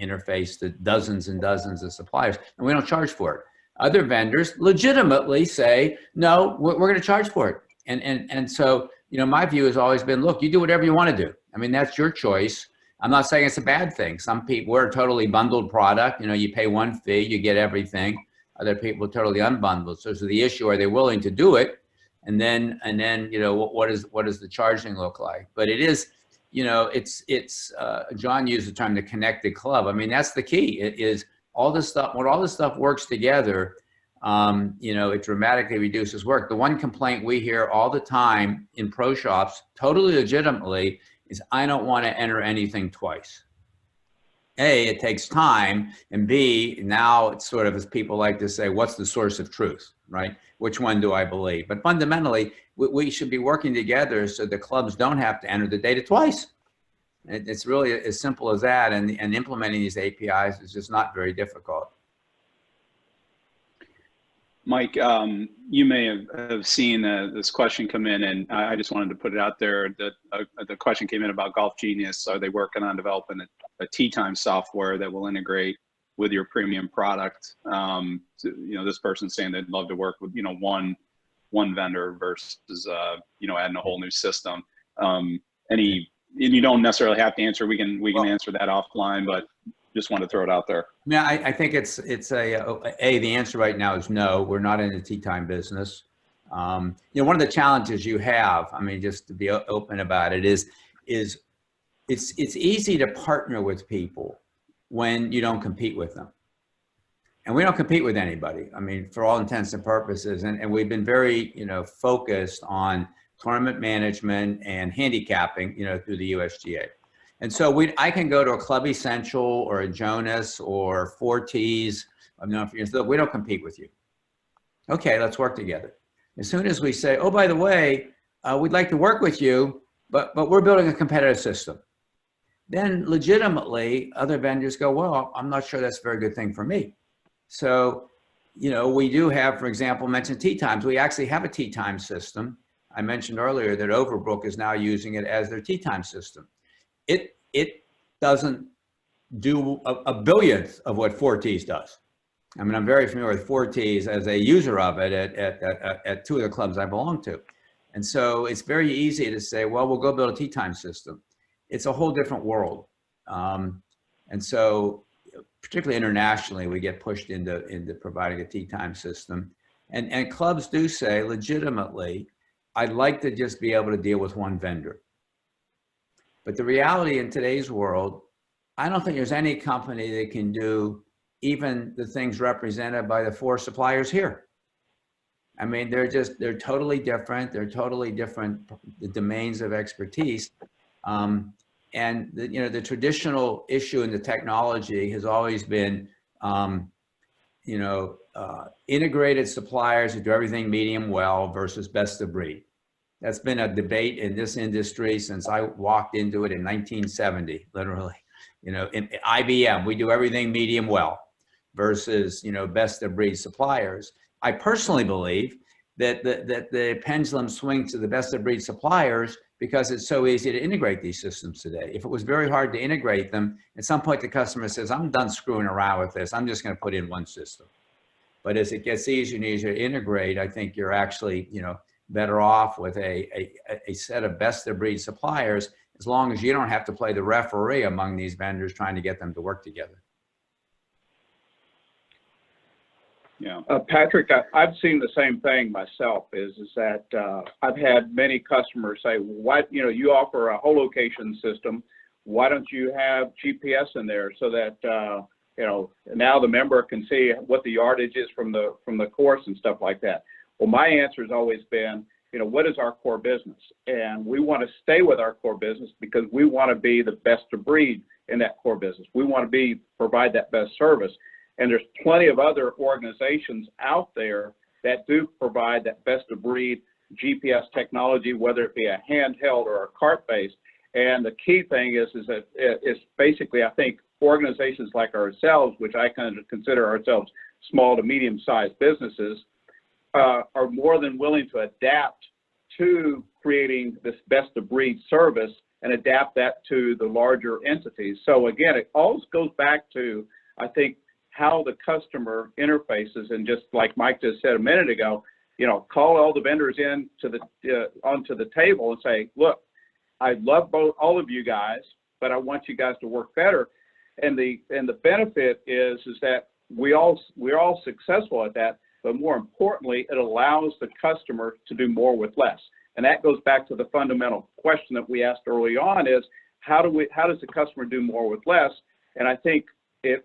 interface to dozens and dozens of suppliers, and we don't charge for it. Other vendors legitimately say, no, we're going to charge for it. And so, my view has always been, look, you do whatever you want to do. I mean, that's your choice. I'm not saying it's a bad thing. Some people, we're a totally bundled product. You pay one fee, you get everything. Other people are totally unbundled. So the issue, are they willing to do it? And then, what does the charging look like? But it is, John used the term the connected club. I mean, that's the key. It is all this stuff, when all this stuff works together, it dramatically reduces work. The one complaint we hear all the time in pro shops, totally legitimately, is I don't want to enter anything twice. A, it takes time, and B, now it's sort of, as people like to say, what's the source of truth, right? Which one do I believe? But fundamentally, we should be working together so the clubs don't have to enter the data twice. It's really as simple as that, and implementing these APIs is just not very difficult. Mike, you may have seen this question come in, and I just wanted to put it out there that the question came in about Golf Genius. Are they working on developing a tee time software that will integrate with your premium product? So, this person's saying they'd love to work with, one vendor versus, adding a whole new system. And you don't necessarily have to answer. We can answer that offline, but just want to throw it out there. Yeah, I think it's the answer right now is no. We're not in the tee time business. One of the challenges you have, I mean, just to be open about it, is it's easy to partner with people when you don't compete with them. And we don't compete with anybody. I mean, for all intents and purposes, and we've been very, focused on tournament management and handicapping, through the USGA. And so I can go to a Club Essential or a Jonas or 4Ts. I've known for years, look, we don't compete with you. Okay, let's work together. As soon as we say, oh, by the way, we'd like to work with you, but we're building a competitive system. then legitimately other vendors go, well, I'm not sure that's a very good thing for me. So, you know, we do have, for example, mentioned tee times. We actually have a tee time system. I mentioned earlier that Overbrook is now using it as their tee time system. It doesn't do a billionth of what 4Ts does. I mean, I'm very familiar with 4Ts as a user of it at two of the clubs I belong to. And so it's very easy to say, well, we'll go build a tee time system. It's a whole different world. And so particularly internationally, we get pushed into providing a tee time system. And clubs do say legitimately, I'd like to just be able to deal with one vendor. But the reality in today's world, I don't think there's any company that can do even the things represented by the 4 suppliers here. I mean, they're totally different. They're totally different the domains of expertise. And the traditional issue in the technology has always been, integrated suppliers who do everything medium well versus best of breed. That's been a debate in this industry since I walked into it in 1970, literally. In IBM, we do everything medium well versus, best of breed suppliers. I personally believe that the pendulum swings to the best of breed suppliers because it's so easy to integrate these systems today. If it was very hard to integrate them, at some point the customer says, I'm done screwing around with this. I'm just going to put in one system. But as it gets easier and easier to integrate, I think you're actually, better off with a set of best of breed suppliers, as long as you don't have to play the referee among these vendors trying to get them to work together. Yeah. Patrick, I've seen the same thing myself, is that I've had many customers say, what, you offer a whole location system. Why don't you have GPS in there so that, now the member can see what the yardage is from the course and stuff like that. Well, my answer has always been, what is our core business? And we want to stay with our core business because we want to be the best of breed in that core business. We want to provide that best service. And there's plenty of other organizations out there that do provide that best of breed GPS technology, whether it be a handheld or a cart-based. And the key thing is that it's basically, I think, organizations like ourselves, which I kind of consider ourselves small to medium-sized businesses, are more than willing to adapt to creating this best of breed service and adapt that to the larger entities. So again, it always goes back to, I think, how the customer interfaces, and just like Mike just said a minute ago, call all the vendors onto the table and say, look, I love all of you guys, but I want you guys to work better. And the benefit is that we're all successful at that, but more importantly, it allows the customer to do more with less. And that goes back to the fundamental question that we asked early on, is how does the customer do more with less? And I think it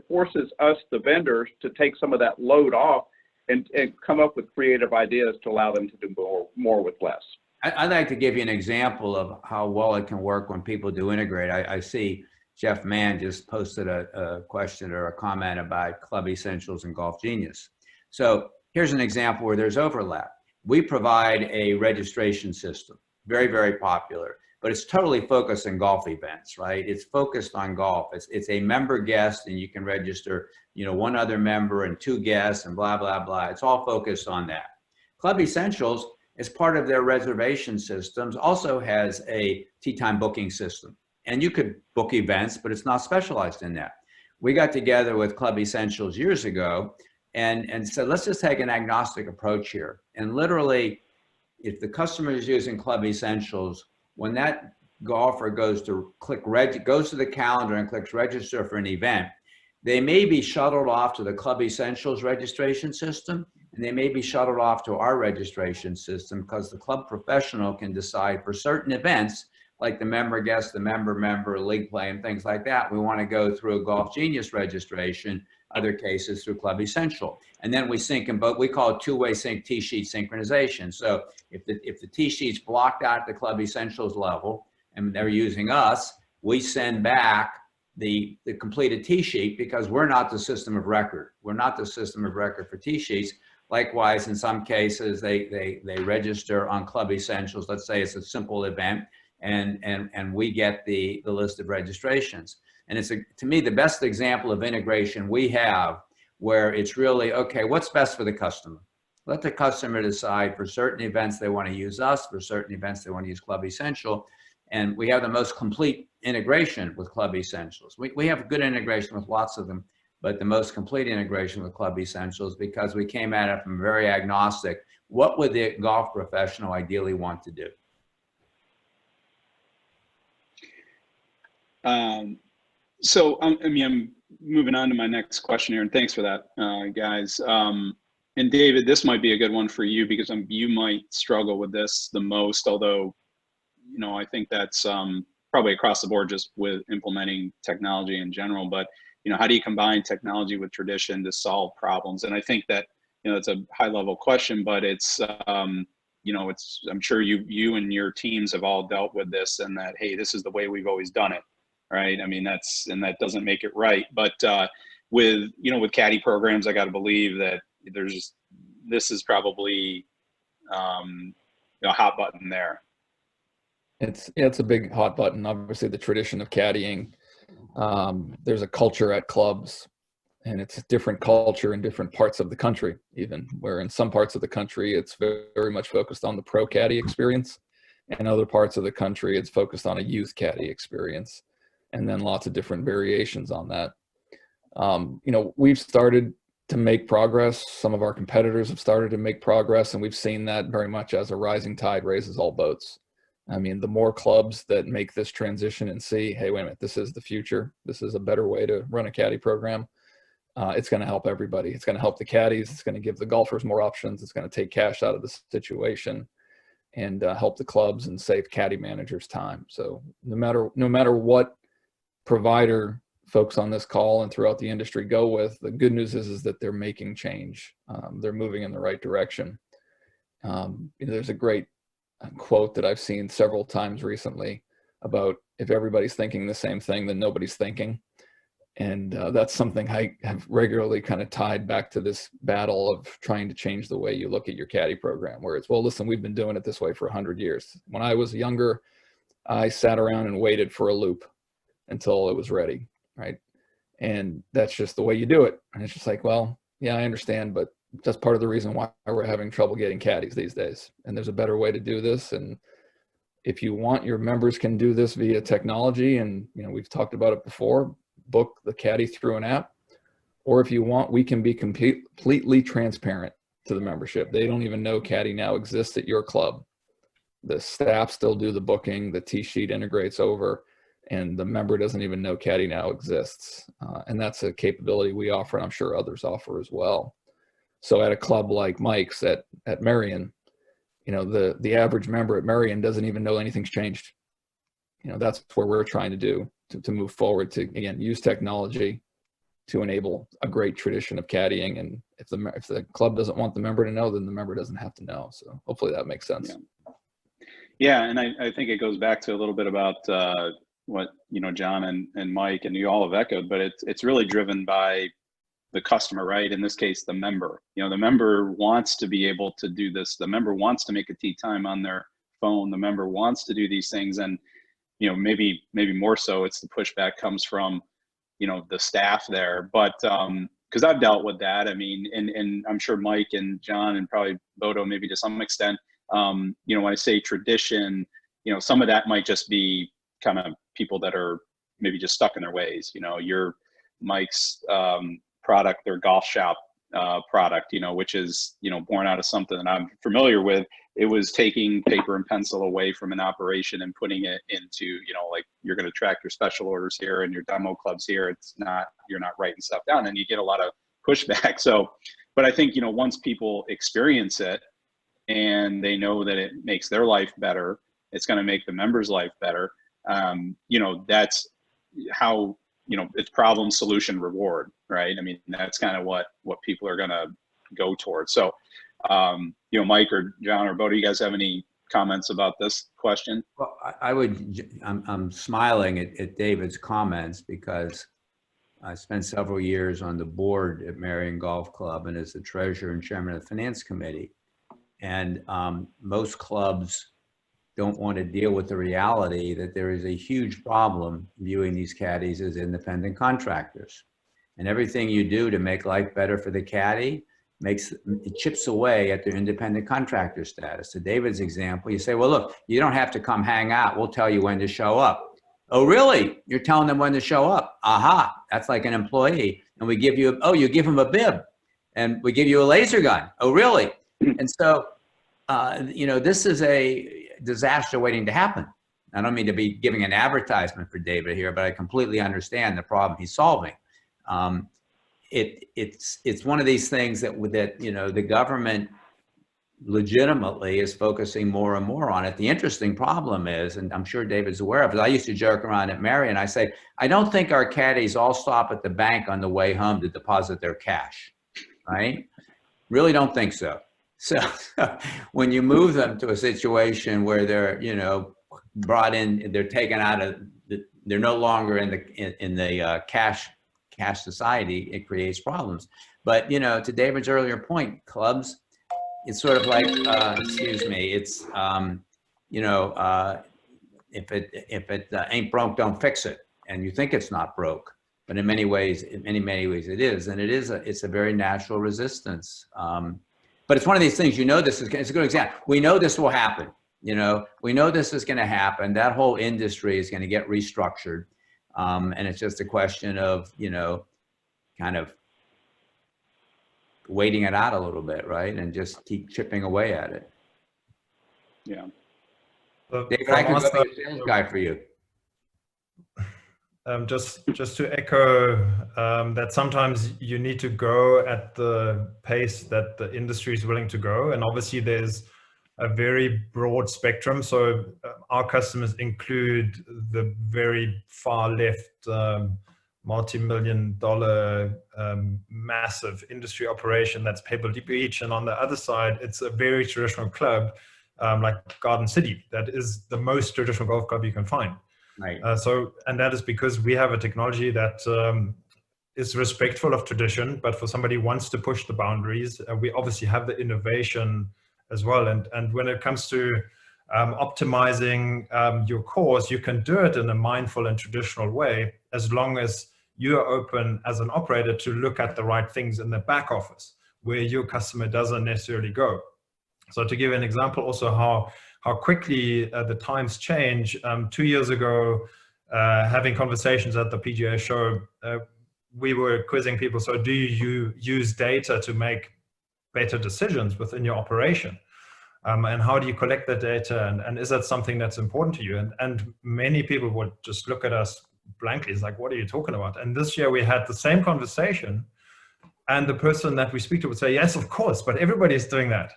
forces us, the vendors, to take some of that load off and come up with creative ideas to allow them to do more with less. I'd like to give you an example of how well it can work when people do integrate. I see Jeff Mann just posted a question or a comment about Club Essentials and Golf Genius. So here's an example where there's overlap. We provide a registration system, very, very popular, but it's totally focused on golf events, right? It's focused on golf. It's a member guest, and you can register, one other member and 2 guests and blah, blah, blah. It's all focused on that. Club Essentials, as part of their reservation systems, also has a tee time booking system. And you could book events, but it's not specialized in that. We got together with Club Essentials years ago and said, let's just take an agnostic approach here. And literally, if the customer is using Club Essentials, when that golfer goes to goes to the calendar and clicks register for an event, they may be shuttled off to the Club Essentials registration system, and they may be shuttled off to our registration system, because the club professional can decide for certain events, like the member guest, the member, league play, and things like that, we want to go through a Golf Genius registration, other cases through Club Essential. And then we sync in both, we call it two-way sync tee sheet synchronization. So if the tee sheet's blocked out at the Club Essentials level and they're using us, we send back the completed tee sheet, because we're not the system of record. We're not the system of record for tee sheets. Likewise, in some cases, they register on Club Essentials. Let's say it's a simple event, and we get the list of registrations. And it's to me the best example of integration we have, where it's really, okay, what's best for the customer? Let the customer decide. For certain events they want to use us, for certain events they want to use Club Essential. And we have the most complete integration with Club Essentials. We have good integration with lots of them, but the most complete integration with Club Essentials, because we came at it from very agnostic. What would the golf professional ideally want to do? So I mean, I'm moving on to my next question here, and thanks for that, guys. And David, this might be a good one for you, because you might struggle with this the most, although, you know, I think that's probably across the board just with implementing technology in general. But, you know, how do you combine technology with tradition to solve problems? And I think that, you know, it's a high level question, but it's, you know, I'm sure you and your teams have all dealt with this, and that, hey, this is the way we've always done it, right? I mean, that doesn't make it right. But with, you know, with caddy programs, I got to believe that this is probably a hot button there. It's a big hot button. Obviously, the tradition of caddying. There's a culture at clubs, and it's a different culture in different parts of the country, even where in some parts of the country it's very much focused on the pro caddy experience, and other parts of the country it's focused on a youth caddy experience, and then lots of different variations on that. You know, we've started to make progress. Some of our competitors have started to make progress, and we've seen that very much as a rising tide raises all boats. I mean, the more clubs that make this transition and see, hey, wait a minute, this is the future. This is a better way to run a caddy program. It's going to help everybody. It's going to help the caddies. It's going to give the golfers more options. It's going to take cash out of the situation, and help the clubs and save caddy managers time. So no matter what provider folks on this call and throughout the industry go with, the good news is that they're making change. They're moving in the right direction. You know, there's a great quote that I've seen several times recently about, if everybody's thinking the same thing, then nobody's thinking. And that's something I have regularly kind of tied back to this battle of trying to change the way you look at your caddy program, where it's, well, listen, we've been doing it this way for 100 years. When I was younger, I sat around and waited for a loop until it was ready, right? And that's just the way you do it. And it's just like, well, yeah, I understand, but that's part of the reason why we're having trouble getting caddies these days. And there's a better way to do this. And if you want, your members can do this via technology. And, you know, we've talked about it before, book the caddy through an app. Or if you want, we can be completely transparent to the membership. They don't even know Caddy Now exists at your club. The staff still do the booking, the tee sheet integrates over, and the member doesn't even know Caddy Now exists. And that's a capability we offer, and I'm sure others offer as well. So at a club like Mike's at Marion, you know, the average member at Marion doesn't even know anything's changed. You know, that's where we're trying to do to move forward, to, again, use technology to enable a great tradition of caddying. And if the club doesn't want the member to know, then the member doesn't have to know. So hopefully that makes sense. Yeah, and I think it goes back to a little bit about what, you know, John and Mike and you all have echoed, but it's really driven by the customer, right? In this case, the member. You know, the member wants to be able to do this. The member wants to make a tee time on their phone. The member wants to do these things. And, you know, maybe more so it's the pushback comes from, you know, the staff there. But because I've dealt with that. I mean, and I'm sure Mike and John and probably Bodo maybe to some extent, you know, when I say tradition, you know, some of that might just be kind of people that are maybe just stuck in their ways. You know, your Mike's product, their golf shop product, you know, which is, you know, born out of something that I'm familiar with. It was taking paper and pencil away from an operation and putting it into, you know, like, you're going to track your special orders here and your demo clubs here. It's not, you're not writing stuff down, and you get a lot of pushback. So, but I think, you know, once people experience it and they know that it makes their life better, it's going to make the member's life better. You know, that's how, you know, it's problem, solution, reward, right? I mean, that's kind of what people are going to go towards. So, you know, Mike or John or Bodo, you guys have any comments about this question? Well, I'm smiling at David's comments, because I spent several years on the board at Marion Golf Club and as the treasurer and chairman of the finance committee. And most clubs don't want to deal with the reality that there is a huge problem viewing these caddies as independent contractors. And everything you do to make life better for the caddy it chips away at their independent contractor status. To David's example, you say, well, look, you don't have to come hang out. We'll tell you when to show up. Oh, really? You're telling them when to show up? Aha, that's like an employee. And we give you, you give them a bib, and we give you a laser gun. Oh, really? And so, this is a disaster waiting to happen. I don't mean to be giving an advertisement for David here, but I completely understand the problem he's solving. It's one of these things that the government legitimately is focusing more and more on it. The interesting problem is, and I'm sure David's aware of it, I used to joke around at Marion, I say, I don't think our caddies all stop at the bank on the way home to deposit their cash, right? Really don't think so. So when you move them to a situation where they're, brought in, they're taken out of, they're no longer in the cash society, it creates problems. But, to David's earlier point, clubs, it's sort of like, excuse me, it's, if it ain't broke, don't fix it. And you think it's not broke, but in many ways it is. And it's a very natural resistance. But it's one of these things, it's a good example. We know this will happen. We know this is going to happen. That whole industry is going to get restructured. And it's just a question of, kind of waiting it out a little bit, right? And just keep chipping away at it. Yeah. David, I could go be a sales guy for you. Just to echo that sometimes you need to go at the pace that the industry is willing to go. And obviously there's a very broad spectrum. So our customers include the very far left multi-million-dollar massive industry operation that's Pebble Beach. And on the other side, it's a very traditional club like Garden City. That is the most traditional golf club you can find. Right. And that is because we have a technology that is respectful of tradition, but for somebody who wants to push the boundaries, we obviously have the innovation as well. And when it comes to optimizing your course, you can do it in a mindful and traditional way, as long as you are open as an operator to look at the right things in the back office where your customer doesn't necessarily go. So to give an example also how quickly the times change. 2 years ago, having conversations at the PGA show, we were quizzing people. So do you use data to make better decisions within your operation? And how do you collect that data? And is that something that's important to you? And many people would just look at us blankly. It's like, what are you talking about? And this year we had the same conversation. And the person that we speak to would say, yes, of course, but everybody's doing that.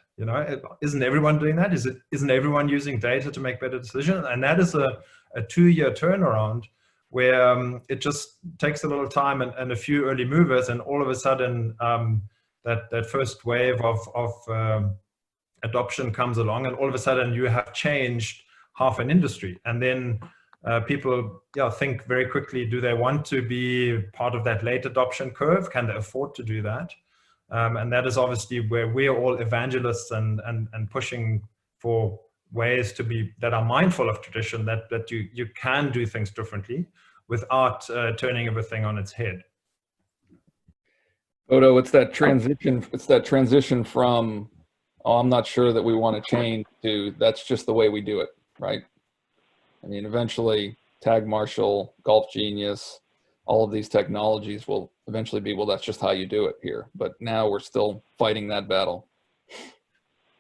Isn't everyone doing that? Isn't everyone using data to make better decisions? And that is a 2-year turnaround where it just takes a little time and a few early movers, and all of a sudden that first wave of adoption comes along, and all of a sudden you have changed half an industry. And then people think very quickly, do they want to be part of that late adoption curve? Can they afford to do that? And that is obviously where we're all evangelists and pushing for ways to be that are mindful of tradition, that you can do things differently without turning everything on its head. Odo, it's that transition. It's that transition from, oh, I'm not sure that we want to change, to that's just the way we do it, right? I mean, eventually, Tag Marshall, Golf Genius, all of these technologies will eventually be, well, that's just how you do it here. But now we're still fighting that battle.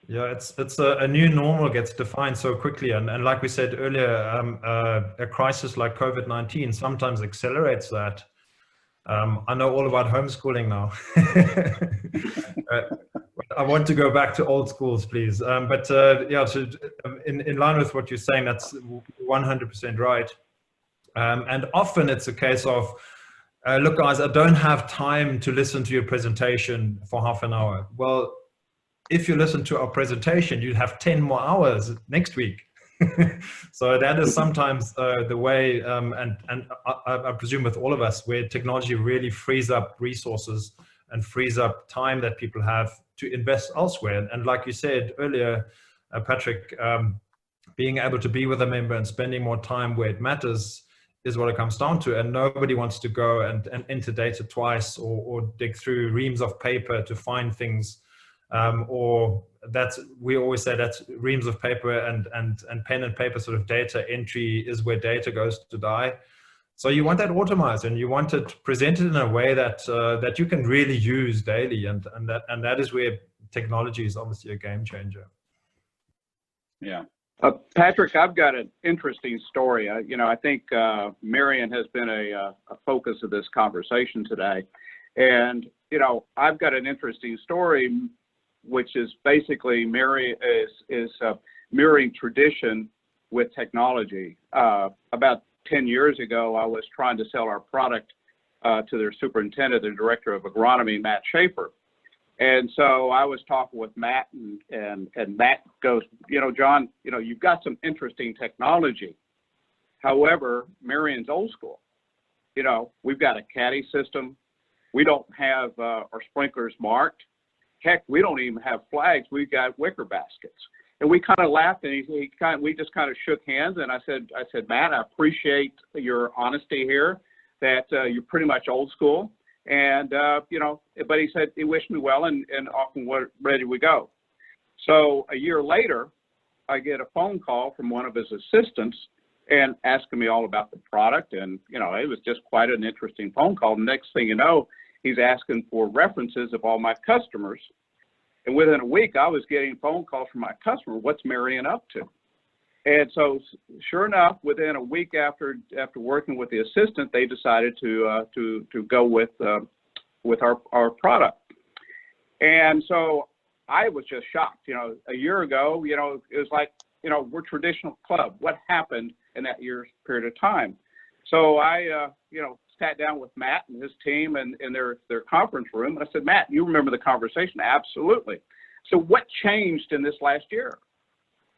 Yeah, it's a new normal gets defined so quickly. And like we said earlier, a crisis like COVID-19 sometimes accelerates that. I know all about homeschooling now. I want to go back to old schools, please. So in line with what you're saying, that's 100% right. And often it's a case of, look, guys, I don't have time to listen to your presentation for half an hour. Well, if you listen to our presentation, you'd have 10 more hours next week. So that is sometimes the way, and I presume with all of us, where technology really frees up resources and frees up time that people have to invest elsewhere. And like you said earlier, Patrick, being able to be with a member and spending more time where it matters is what it comes down to. And nobody wants to go and enter data twice or dig through reams of paper to find things. Or we always say that reams of paper and pen and paper sort of data entry is where data goes to die. So you want that automated, and you want it presented in a way that that you can really use daily, and that is where technology is obviously a game changer. Yeah. Patrick, I've got an interesting story. I think Marion has been a focus of this conversation today, and I've got an interesting story, which is basically mirroring tradition with technology. About 10 years ago, I was trying to sell our product to their superintendent, the director of agronomy, Matt Schaefer. And so I was talking with Matt, and Matt goes, John, you've got some interesting technology. However, Marion's old school. We've got a caddy system. We don't have our sprinklers marked. Heck, we don't even have flags. We've got wicker baskets. And we kind of laughed, and we just kind of shook hands. And I said, Matt, I appreciate your honesty here, that you're pretty much old school. And, but he said he wished me well, and off and ready we go. So a year later, I get a phone call from one of his assistants and asking me all about the product. And, it was just quite an interesting phone call. The next thing you know, he's asking for references of all my customers. And within a week, I was getting phone calls from my customer, what's Marion up to? And so sure enough, within a week after working with the assistant, they decided to go with our product. And so I was just shocked. A year ago, it was like, we're a traditional club. What happened in that year's period of time? So I, sat down with Matt and his team in their conference room. And I said, Matt, you remember the conversation? Absolutely. So what changed in this last year?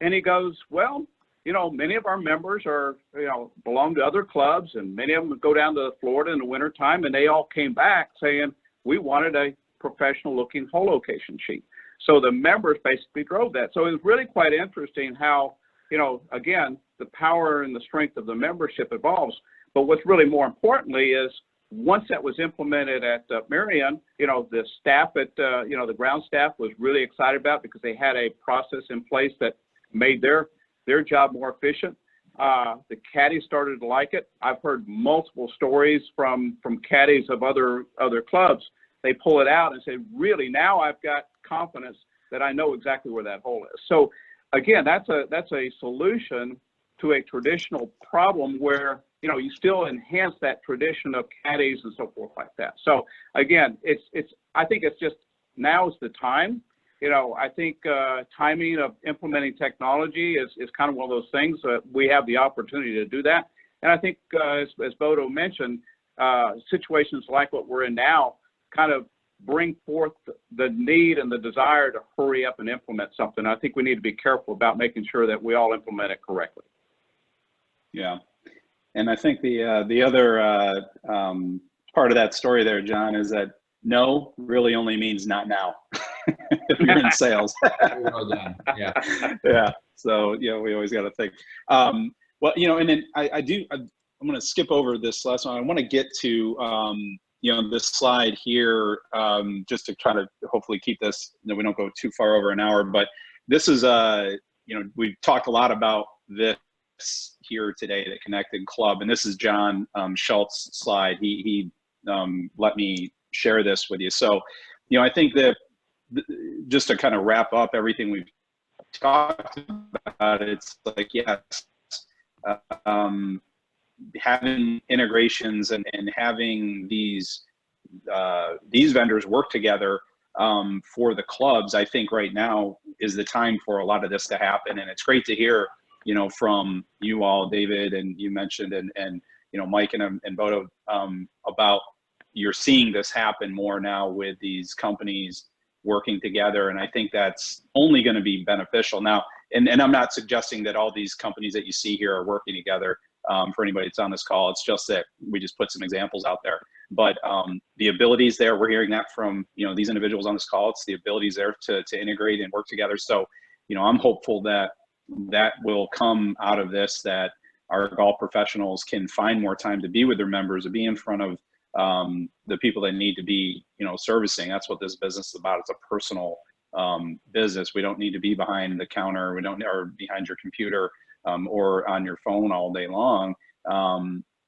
And he goes, well, many of our members are, belong to other clubs, and many of them go down to Florida in the wintertime, and they all came back saying, we wanted a professional looking hole location sheet. So the members basically drove that. So it was really quite interesting how, again, the power and the strength of the membership evolves. But what's really more importantly is once that was implemented at Marion, the staff at, the ground staff was really excited about it because they had a process in place that made their job more efficient. The caddies started to like it. I've heard multiple stories from caddies of other clubs. They pull it out and say, really, now I've got confidence that I know exactly where that hole is. So again, that's a solution to a traditional problem where, you still enhance that tradition of caddies and so forth like that. So again, I think it's just, now is the time. I think timing of implementing technology is kind of one of those things that we have the opportunity to do that. And I think, as Bodo mentioned, situations like what we're in now kind of bring forth the need and the desire to hurry up and implement something. I think we need to be careful about making sure that we all implement it correctly. Yeah. And I think the other part of that story there, John, is that no really only means not now. If you're in sales. Well done. Yeah. Yeah. So, we always got to think. Well, and then I'm going to skip over this last one. I want to get to, this slide here, just to try to hopefully keep this, we don't go too far over an hour, but this is, we've talked a lot about this here today, the Connected Club, and this is John Schultz's slide. He let me share this with you. So, I think that just to kind of wrap up everything we've talked about, it's like, yes, having integrations and having these vendors work together for the clubs, I think right now is the time for a lot of this to happen. And it's great to hear, from you all, David, and you mentioned, and Mike and Bodo, about you're seeing this happen more now with these companies working together. And I think that's only going to be beneficial now. And I'm not suggesting that all these companies that you see here are working together for anybody that's on this call. It's just that we just put some examples out there. But the abilities there, we're hearing that from, these individuals on this call. It's the abilities there to integrate and work together. So, I'm hopeful that that will come out of this, that our golf professionals can find more time to be with their members, to be in front of the people they need to be, servicing. That's what this business is about. It's a personal business. We don't need to be behind the counter. We don't, or behind your computer or on your phone all day long.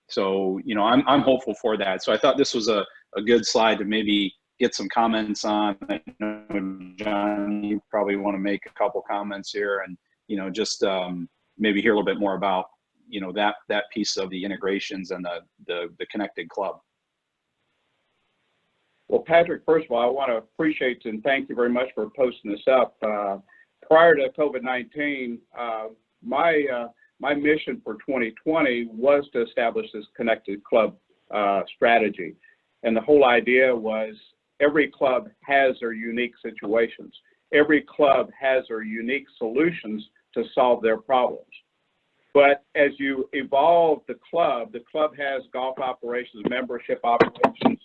So, I'm hopeful for that. So I thought this was a good slide to maybe get some comments on. I know, John, you probably want to make a couple comments here, and, just maybe hear a little bit more about, that piece of the integrations and the connected club. Well, Patrick, first of all, I want to appreciate and thank you very much for posting this up. Prior to COVID-19, my mission for 2020 was to establish this connected club strategy. And the whole idea was every club has their unique situations. Every club has their unique solutions to solve their problems. But as you evolve the club has golf operations, membership operations,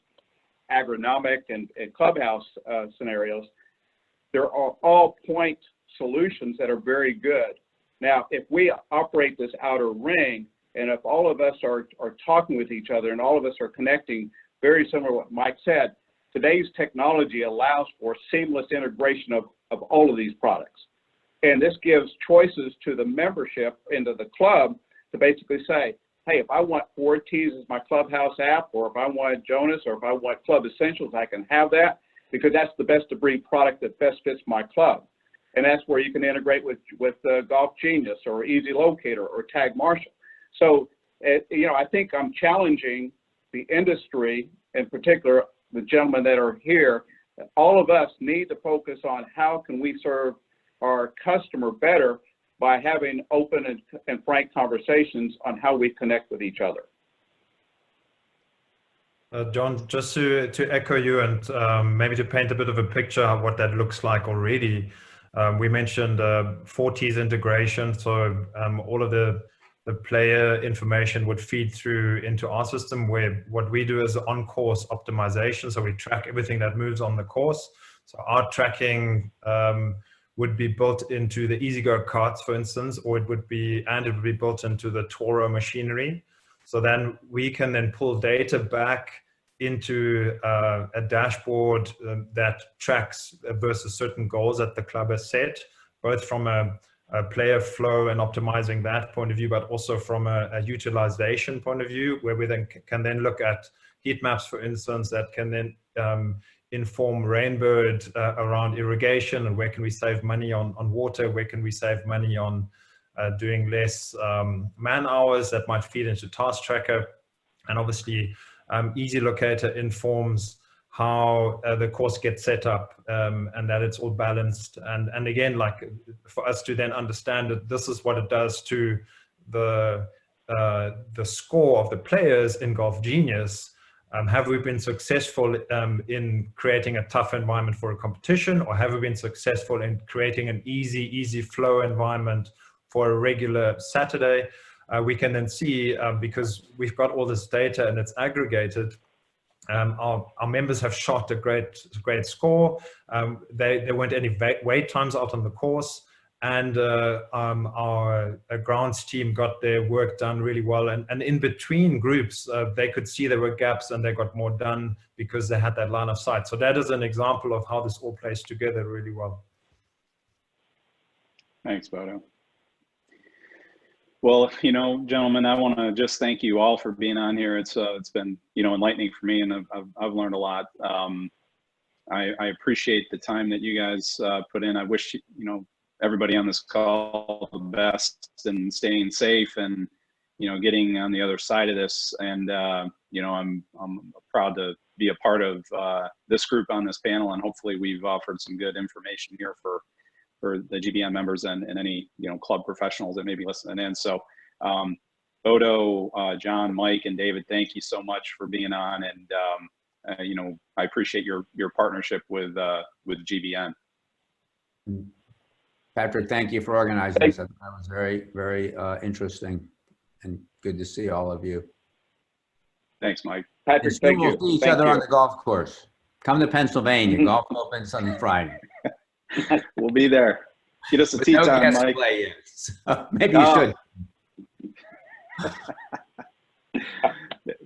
agronomic and clubhouse scenarios. There are all point solutions that are very good. Now, if we operate this outer ring, and if all of us are talking with each other and all of us are connecting, very similar to what Mike said, today's technology allows for seamless integration of all of these products. And this gives choices to the membership into the club to basically say, hey, if I want Ford Tees as my Clubhouse app, or if I want Jonas, or if I want Club Essentials, I can have that, because that's the best of breed product that best fits my club. And that's where you can integrate with Golf Genius or Easy Locator or Tag Marshall. So, I think I'm challenging the industry, in particular, the gentlemen that are here. All of us need to focus on how can we serve our customer better by having open and frank conversations on how we connect with each other. John, just to echo you and maybe to paint a bit of a picture of what that looks like already, we mentioned 4T's integration. So all of the player information would feed through into our system, where what we do is on-course optimization. So we track everything that moves on the course. So our tracking would be built into the EasyGo carts, for instance, or it would be built into the Toro machinery. So then we can then pull data back into a dashboard that tracks versus certain goals that the club has set, both from a player flow and optimizing that point of view, but also from a utilization point of view, where we then can then look at heat maps, for instance, that can then inform Rainbird around irrigation, and where can we save money on water, where can we save money on doing less man hours that might feed into Task Tracker. And obviously Easy Locator informs how the course gets set up and that it's all balanced. And again, like for us to then understand that this is what it does to the score of the players in Golf Genius. Have we been successful in creating a tough environment for a competition, or have we been successful in creating an easy flow environment for a regular Saturday? We can then see, because we've got all this data and it's aggregated, our members have shot a great score. There weren't any wait times out on the course. And our grounds team got their work done really well. And in between groups, they could see there were gaps and they got more done because they had that line of sight. So that is an example of how this all plays together really well. Thanks, Bodo. Well, gentlemen, I want to just thank you all for being on here. It's been, enlightening for me, and I've learned a lot. I appreciate the time that you guys put in. I wish, everybody on this call the best and staying safe and, getting on the other side of this. And, I'm proud to be a part of this group on this panel, and hopefully we've offered some good information here for the GBN members and any, club professionals that may be listening in. So Bodo, John, Mike, and David, thank you so much for being on. And, I appreciate your partnership with GBN. Patrick, thank you for organizing this. That was very, very interesting and good to see all of you. Thanks, Mike. Patrick, thank you. We'll see each other on the golf course. Come to Pennsylvania. Golf opens on Friday. We'll be there. Get us a But tea no time, guest Mike. play yet. So maybe you No. should.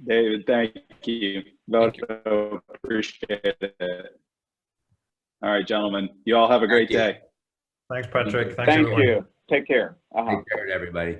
David, thank you. Thank Voto, appreciate it. All right, gentlemen. You all have a great Thank you. day. Thanks, Patrick. Thanks, Thank everyone. you. Take care. Uh-huh. Take care, everybody.